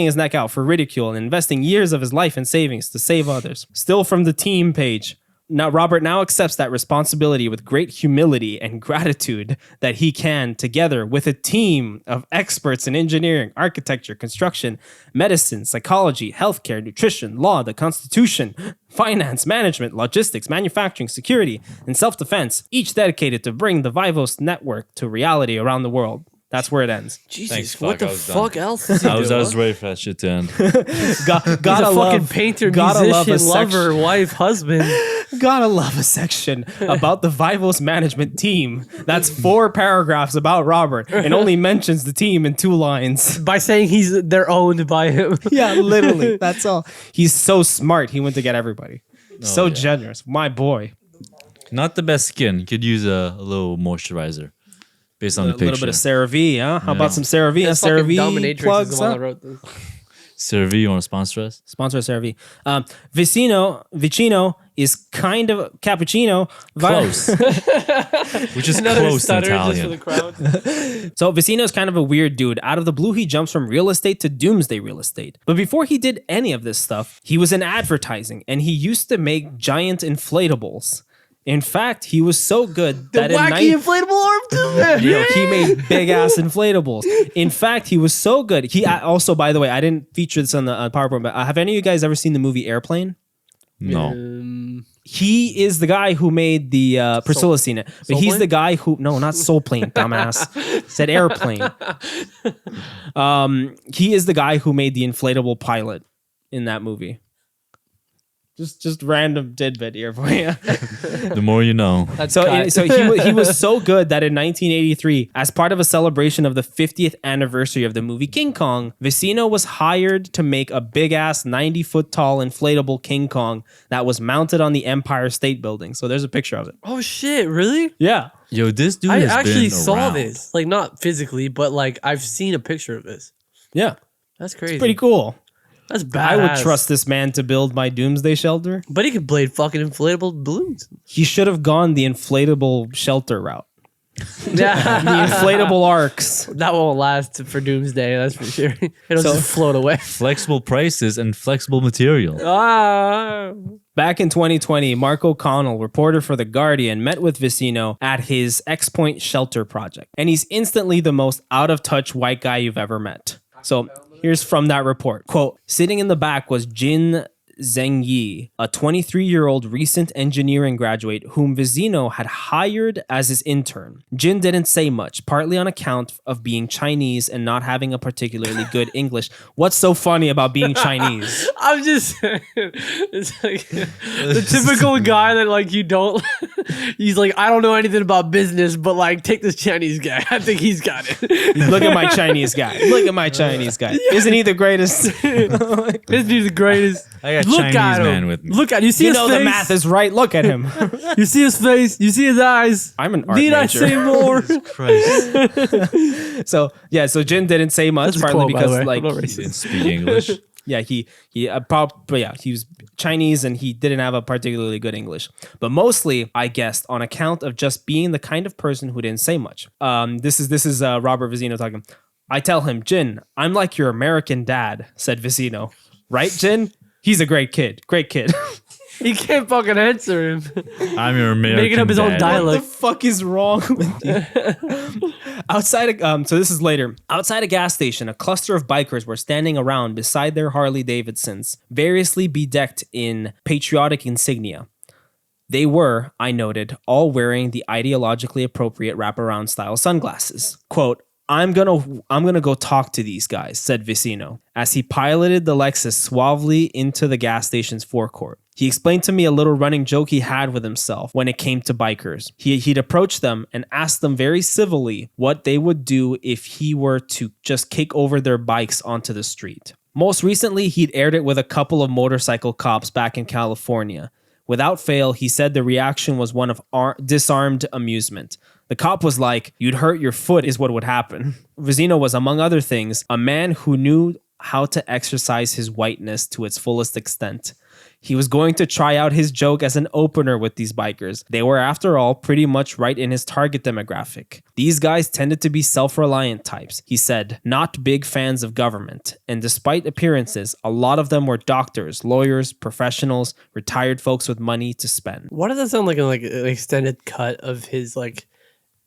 his neck out for ridicule and investing years of his life and savings to save others. Still from the team page. Now, Robert now accepts that responsibility with great humility and gratitude that he can, together with a team of experts in engineering, architecture, construction, medicine, psychology, healthcare, nutrition, law, the Constitution, finance, management, logistics, manufacturing, security, and self-defense, each dedicated to bring the Vivos network to reality around the world. That's where it ends. Jesus, Thanks, what the fuck else is he I was doing? ready for that shit to end. He's a fucking painter, musician, lover, wife, husband. Gotta love a section about the Vivos management team. That's 4 paragraphs about Robert and only mentions the team in 2 lines. By saying they're owned by him. Yeah, literally. That's all. He's so smart. He went to get everybody. So generous. My boy. Not the best skin. Could use a little moisturizer. Based on the picture. A little bit of CeraVe, huh? How about some CeraVe? CeraVe plugs, huh? CeraVe, you want to sponsor us? Sponsor CeraVe. Vicino is kind of cappuccino. Close. Which is close in Italian. So Vicino is kind of a weird dude. Out of the blue, he jumps from real estate to doomsday real estate. But before he did any of this stuff, he was in advertising, and he used to make giant inflatables. In fact, he was so good that inflatable arm too. he made big ass inflatables. In fact, he was so good. He also, by the way, I didn't feature this on the PowerPoint, but have any of you guys ever seen the movie Airplane? No. He is the guy who made the Priscilla seen it, but he's the guy who not Soul Plane, dumbass. Said Airplane. He is the guy who made the inflatable pilot in that movie. Just random tidbit here for you. The more you know. So he was so good that in 1983, as part of a celebration of the 50th anniversary of the movie King Kong, Vicino was hired to make a big ass 90-foot tall inflatable King Kong that was mounted on the Empire State Building. So there's a picture of it. Oh shit, really? Yeah. Yo, this dude I has actually been saw around. this. Like, not physically, but like I've seen a picture of this. Yeah. That's crazy. It's pretty cool. That's badass. I would trust this man to build my doomsday shelter. But he could blade fucking inflatable balloons. He should have gone the inflatable shelter route. Yeah. The inflatable arcs. That won't last for doomsday, that's for sure. It'll just float away. Flexible prices and flexible material. Back in 2020, Mark O'Connell, reporter for The Guardian, met with Vicino at his X-Point shelter project. And he's instantly the most out-of-touch white guy you've ever met. So here's from that report. Quote, sitting in the back was Jin Zheng Yi, a 23-year-old recent engineering graduate whom Vizino had hired as his intern. Jin didn't say much, partly on account of being Chinese and not having a particularly good English. What's so funny about being Chinese? I'm just saying, it's like the typical guy that like you don't. He's like, I don't know anything about business, but like take this Chinese guy. I think he's got it. Look at my Chinese guy. Look at my Chinese guy. Isn't he the greatest? Isn't he the greatest? I got Look Chinese at him. man with me. Look at you. See You his know face? the math is right. Look at him. You see his face. You see his eyes. I'm an art Need I major. say more? Christ. So Jin didn't say much, That's a partly quote, by the because way. like I'm not racist. Didn't speak English. yeah, he was Chinese and he didn't have a particularly good English. But mostly, I guessed, on account of just being the kind of person who didn't say much. This is Robert Vizino talking. I tell him, Jin, I'm like your American dad, said Vizino. Right, Jin? He's a great kid. Great kid. He can't fucking answer him. I'm your American Making up his own dad. dialect. What the fuck is wrong with you? Outside of, so this is later. Outside a gas station, a cluster of bikers were standing around beside their Harley Davidsons, variously bedecked in patriotic insignia. They were, I noted, all wearing the ideologically appropriate wraparound style sunglasses. Quote, I'm gonna go talk to these guys, said Vizino, as he piloted the Lexus suavely into the gas station's forecourt. He explained to me a little running joke he had with himself when it came to bikers. He'd approach them and ask them very civilly what they would do if he were to just kick over their bikes onto the street. Most recently, he'd aired it with a couple of motorcycle cops back in California. Without fail, he said the reaction was one of disarmed amusement. The cop was like, you'd hurt your foot is what would happen. Vizino was, among other things, a man who knew how to exercise his whiteness to its fullest extent. He was going to try out his joke as an opener with these bikers. They were, after all, pretty much right in his target demographic. These guys tended to be self-reliant types, he said, not big fans of government. And despite appearances, a lot of them were doctors, lawyers, professionals, retired folks with money to spend. Why does that sound like an extended cut of his like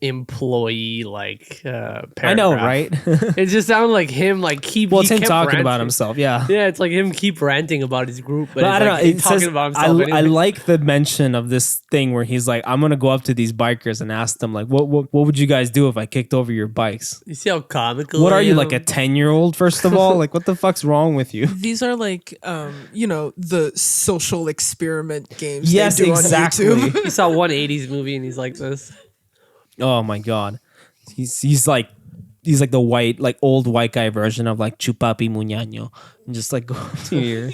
employee paragraph? I know, right? It just sounded like him it's him talking about himself. Yeah, it's like him keep ranting about his group, but I don't know. He's talking about himself. I like the mention of this thing where he's like, I'm gonna go up to these bikers and ask them like, what would you guys do if I kicked over your bikes? You see how comical? What are you, like a 10-year-old? First of all, like what the fuck's wrong with you? These are like, the social experiment games. Yes, they do exactly. On YouTube. He saw one 80s movie and he's like this. Oh my god, he's like the white, like old white guy version of like Chupapi Muñaño, and just like go to your.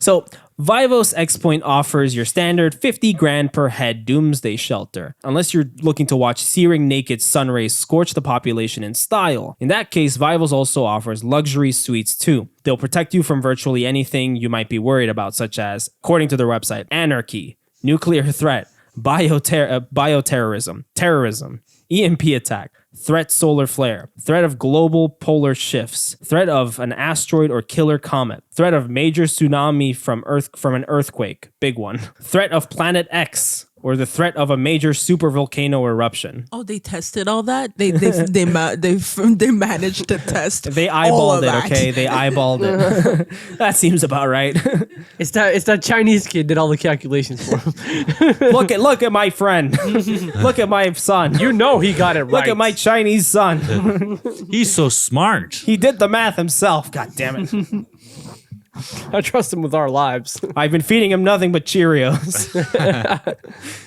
So Vivos X Point offers your standard 50 grand per head doomsday shelter, unless you're looking to watch searing naked sun rays scorch the population in style. In that case, Vivos also offers luxury suites too. They'll protect you from virtually anything you might be worried about, such as, according to their website, anarchy, nuclear threat, bioterrorism, terrorism, EMP attack, threat solar flare, threat of global polar shifts, threat of an asteroid or killer comet, threat of major tsunami from an earthquake, big one, threat of Planet X, or the threat of a major supervolcano eruption. Oh, they tested all that. They managed to test. They all of eyeballed it. that. Okay, they eyeballed it. That seems about right. It's that Chinese kid did all the calculations for him. Look at my friend. Look at my son. You know he got it right. Look at my Chinese son. He's so smart. He did the math himself. God damn it. I trust him with our lives. I've been feeding him nothing but Cheerios.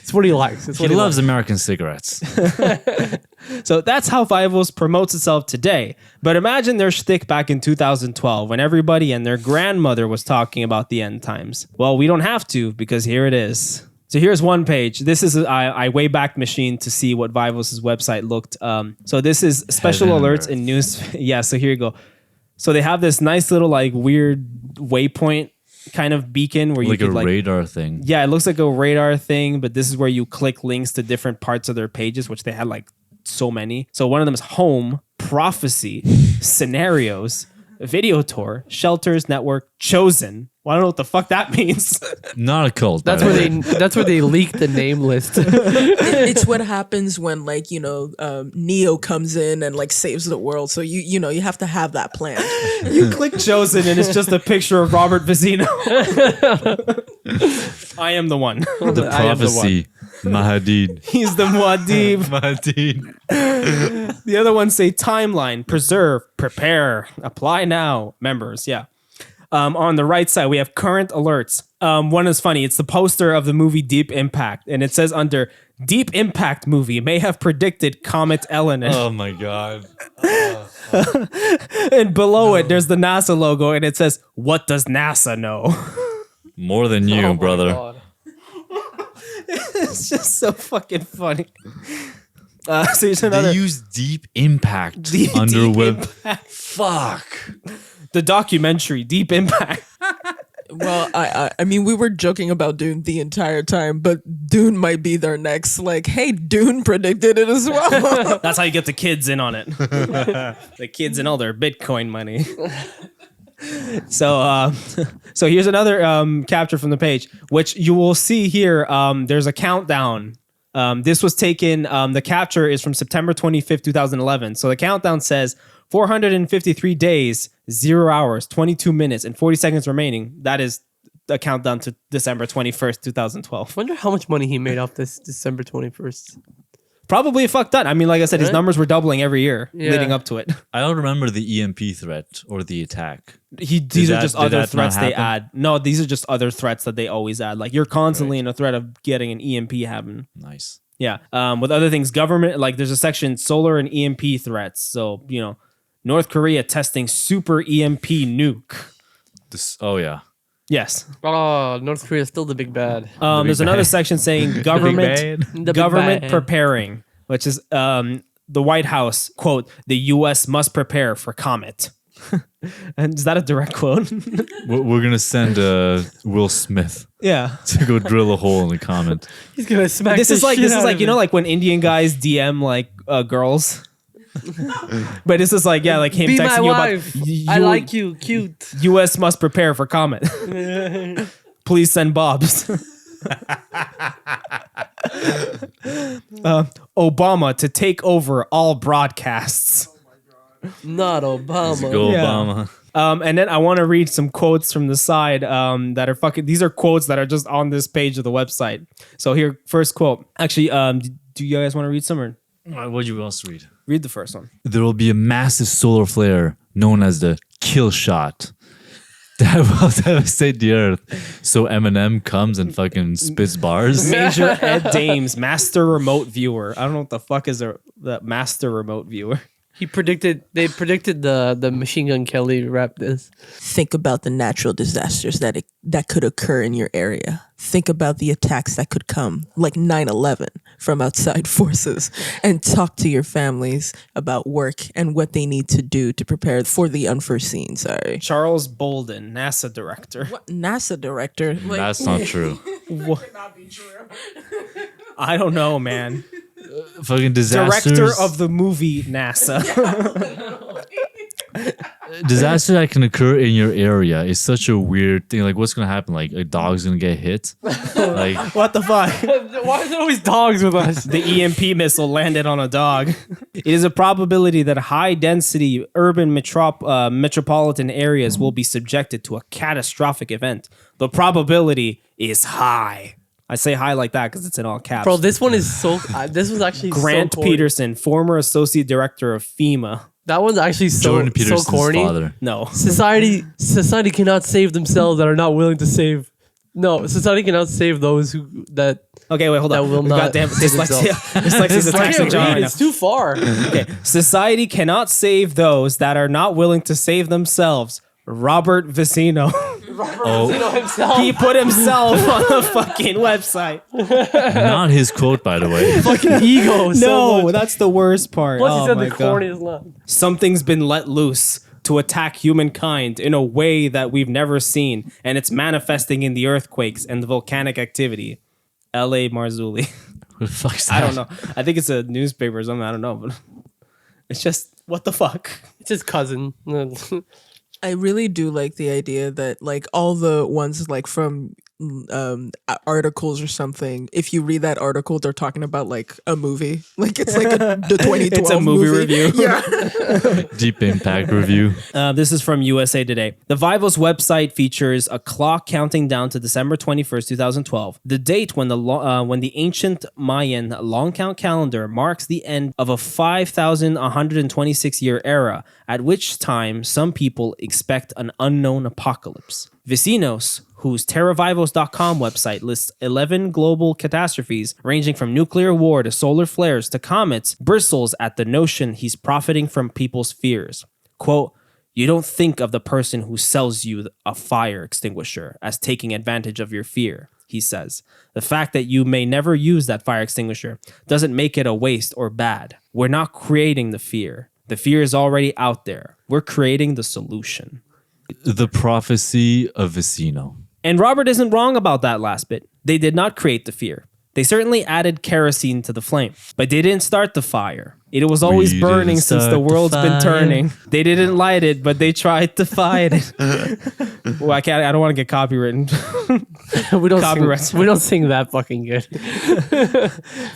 It's what he likes. He loves American cigarettes. So that's how Vivos promotes itself today. But imagine their shtick back in 2012 when everybody and their grandmother was talking about the end times. Well, we don't have to, because here it is. So here's one page. This is I Wayback Machine to see what Vivos' website looked. So this is special alerts in news. Yeah, so here you go. So they have this nice little like weird waypoint kind of beacon where you could like a radar thing. Yeah, it looks like a radar thing, but this is where you click links to different parts of their pages, which they had like so many. So one of them is home, prophecy, scenarios, Video Tour, Shelters Network, Chosen. Well, I don't know what the fuck that means. Not a cult. That's where they leaked the name list. It's what happens when like, Neo comes in and like saves the world. So you have to have that plan. You click Chosen and it's just a picture of Robert Vizino. I am the one. The prophecy. Mahadid. He's the Muad'Dib. Mahadid. The other ones say timeline, preserve, prepare, apply now. Members, yeah. On the right side, we have current alerts. One is funny. It's the poster of the movie Deep Impact. And it says under Deep Impact movie may have predicted Comet Ellen. Oh my God. And below it, there's the NASA logo. And it says, what does NASA know? More than you, brother. It's just so fucking funny. So here's another. They use Deep Impact under Deep web. Impact. Fuck. The documentary, Deep Impact. Well, I mean, we were joking about Dune the entire time, but Dune might be their next. Like, hey, Dune predicted it as well. That's how you get the kids in on it. The kids and all their Bitcoin money. So here's another capture from the page, which you will see here. There's a countdown. This was taken. The capture is from September 25th, 2011. So the countdown says 453 days, 0 hours, 22 minutes, and 40 seconds remaining. That is a countdown to December 21st, 2012. I wonder how much money he made off this December 21st. Probably a fuck ton. I mean, like I said, his numbers were doubling every year leading up to it. I don't remember the EMP threat or the attack. These are just other threats they add. No, these are just other threats that they always add. Like you're constantly in a threat of getting an EMP happen. Nice. Yeah. With other things, government, like there's a section solar and EMP threats. So, North Korea testing super EMP nuke. Oh, yeah. Yes. Oh, North Korea is still the big bad. There's another section saying government preparing, which is the White House, quote, the U.S. must prepare for comet. And is that a direct quote? We're going to send Will Smith. Yeah. To go drill a hole in the comment. He's going to smack This is like, like when Indian guys DM like girls. But this is like like him Be texting my you wife. about I like you, cute. U.S. must prepare for comet. Please send Bobs. Obama to take over all broadcasts. Not Obama. Go Obama. And then I want to read some quotes from the side that are fucking. These are quotes that are just on this page of the website. So here, first quote. Actually, do you guys want to read some or? What do you want to read? Read the first one. There will be a massive solar flare known as the kill shot that will devastate the earth. So Eminem comes and fucking spits bars. Major Ed Dames, master remote viewer. I don't know what the fuck is that master remote viewer. They predicted the Machine Gun Kelly rap this. Think about the natural disasters that could occur in your area. Think about the attacks that could come, like 9/11, from outside forces, and talk to your families about work and what they need to do to prepare for the unforeseen. Sorry. Charles Bolden, NASA director. What? NASA director? Like, That's not true. I don't know, man. Fucking disasters. Director of the movie NASA. Disaster that can occur in your area is such a weird thing. Like, what's gonna happen? Like, a dog's gonna get hit. Like, what the fuck? Why is it always dogs with us? The EMP missile landed on a dog. It is a probability that high-density urban metropolitan areas will be subjected to a catastrophic event. The probability is high. I say high like that because it's in all caps. Bro, this one is so. This was actually Grant so corny. Peterson, former associate director of FEMA. That one's actually Jordan so Peterson's corny. father. No, Society cannot save themselves that are not willing to save. No, society cannot save those that. Okay, wait, hold on. That will not Goddamn save dyslexia. Dyslexia's I attacking can't John read. right now. It's too far. Okay, society cannot save those that are not willing to save themselves. Robert Vizino. Himself. He put himself on the fucking website. Not his quote, by the way. Fucking ego. No, that's the worst part. Plus, Oh he said my the God. corniest line. Something's been let loose to attack humankind in a way that we've never seen, and it's manifesting in the earthquakes and the volcanic activity. L.A. Marzulli. What the fuck's that? I don't know. I think it's a newspaper or something. I don't know, but it's just what the fuck. It's his cousin. I really do like the idea that like all the ones like from articles or something, if you read that article, they're talking about like a movie, like it's like the 2012 It's a movie review. Yeah. Deep Impact review. This is from USA Today. The Vivos website features a clock counting down to December 21st, 2012, the date when the ancient Mayan long count calendar marks the end of a 5,126 year era, at which time some people expect an unknown apocalypse. Vecinos, whose terravivos.com website lists 11 global catastrophes ranging from nuclear war to solar flares to comets, bristles at the notion he's profiting from people's fears. Quote, "You don't think of the person who sells you a fire extinguisher as taking advantage of your fear," he says. "The fact that you may never use that fire extinguisher doesn't make it a waste or bad. We're not creating the fear. The fear is already out there. We're creating the solution." The prophecy of Vecino. And Robert isn't wrong about that last bit. They did not create the fear. They certainly added kerosene to the flame, but they didn't start the fire. It was always We burning didn't since the start the world's been fire. turning. They didn't light it, but they tried to fight it. Well, I don't want to get copywritten. We don't sing that fucking good.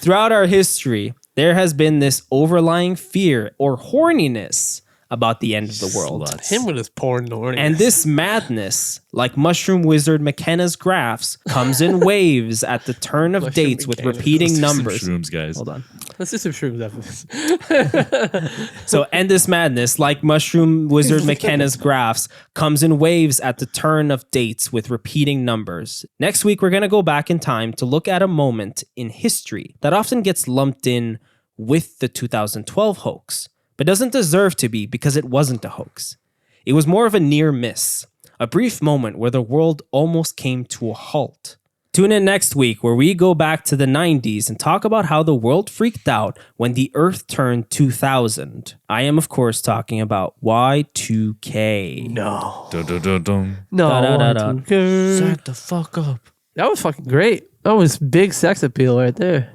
Throughout our history, there has been this overlying fear or horniness about the end of the world. Him with his porn horny. And this madness, like mushroom wizard McKenna's graphs, comes in waves at the turn of dates with repeating numbers. Shrooms, guys. Hold on. Let's do some shrooms after this. So, and this madness, like mushroom wizard McKenna's graphs, comes in waves at the turn of dates with repeating numbers. Next week, we're going to go back in time to look at a moment in history that often gets lumped in with the 2012 hoax, but doesn't deserve to be because it wasn't a hoax. It was more of a near miss, a brief moment where the world almost came to a halt. Tune in next week where we go back to the 90s and talk about how the world freaked out when the Earth turned 2000. I am, of course, talking about Y2K. No. Dun, dun, dun, dun. No. Shut the fuck up. That was fucking great. That was big sex appeal right there.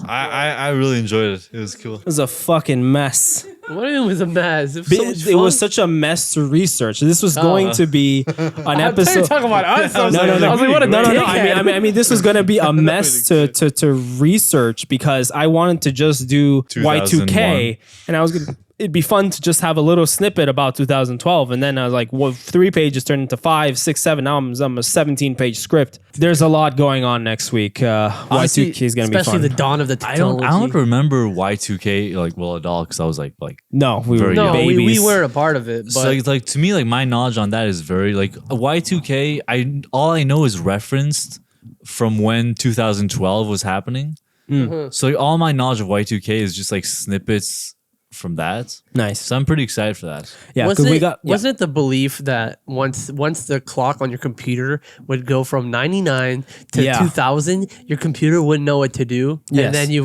I really enjoyed it. It was cool. It was a fucking mess. What it was a mess. It was, so much It was fun. such a mess to research. This was going to be an episode. Talking about us. No. I was like, what a No. dickhead. I mean, this was going to be a mess to research because I wanted to just do 2001. Y2K, and I was gonna. It'd be fun to just have a little snippet about 2012, and then I was like, well, 3 pages turned into 5, 6, 7. Now I'm a 17-page script. There's a lot going on next week. Y2K is going to be fun. Especially the dawn of the technology. I don't remember Y2K like well at all because I was like no, we were very young. babies. we were a part of it. But So like to me, like my knowledge on that is very like Y2K. All I know is referenced from when 2012 was happening. So like, all my knowledge of Y2K is just like snippets from that. Nice. So I'm pretty excited for that. Yeah, wasn't because it, we got. wasn't it the belief that once the clock on your computer would go from 99 to 2000, your computer wouldn't know what to do, Yes. and then it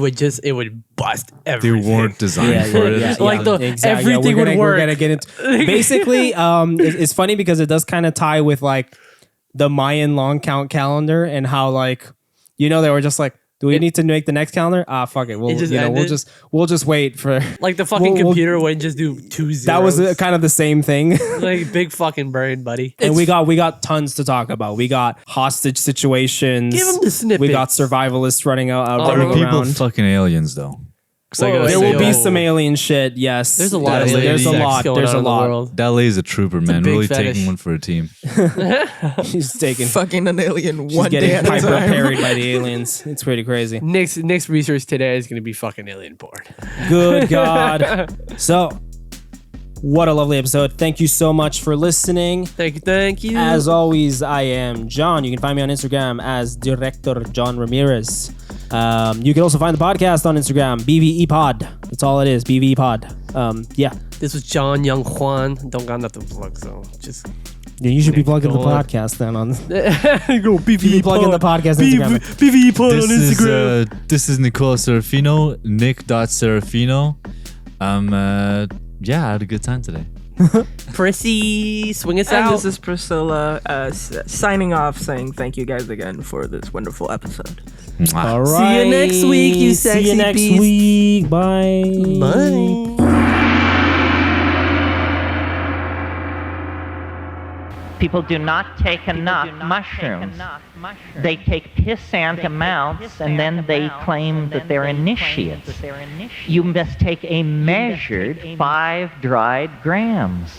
would bust They everything. weren't designed for it. Like everything would work. We're gonna get into. Basically, it's funny because it does kind of tie with like the Mayan long count calendar and how like they were just like, do we need to make the next calendar? Fuck it. We'll just wait for Like the fucking computer wouldn't just do 2 zeros. That was kind of the same thing. Like big fucking brain, buddy. And we got tons to talk about. We got hostage situations. Give 'em the snippets. We got survivalists running out Are running people around. fucking aliens though? 'Cause I Whoa, gotta There say, will be Yo. some alien shit. Yes, There's a lot of That alien lady- sex There's going There's on a in the lot. world. that lady's a trooper, man. big Really fetish. taking one for a team. She's taking. Fucking an alien She's one day getting at a hyper time. parried by the aliens. It's pretty crazy. Next research today is gonna be fucking alien porn. Good God. So, what a lovely episode. Thank you so much for listening. Thank you. As always, I am John. You can find me on Instagram as Director John Ramirez. You can also find the podcast on Instagram, BVE Pod. That's all it is, BVE Pod. Yeah. This was John Young Juan. Don't got nothing to plug, so just Yeah, you should be plugging the Go on. podcast then on. go Be plugging the podcast Instagram. PVE pod on Instagram. This is Nicola Serafino, Nick.Serafino. Yeah, I had a good time today. Prissy, swing us And out. this is Priscilla signing off, saying thank you guys again for this wonderful episode. All See right. you next week, you See sexy you next beast. week. Bye. Bye. People do not take enough mushrooms. They take pissant amounts and then they claim that they're initiates. You must take a measured 5 dried grams.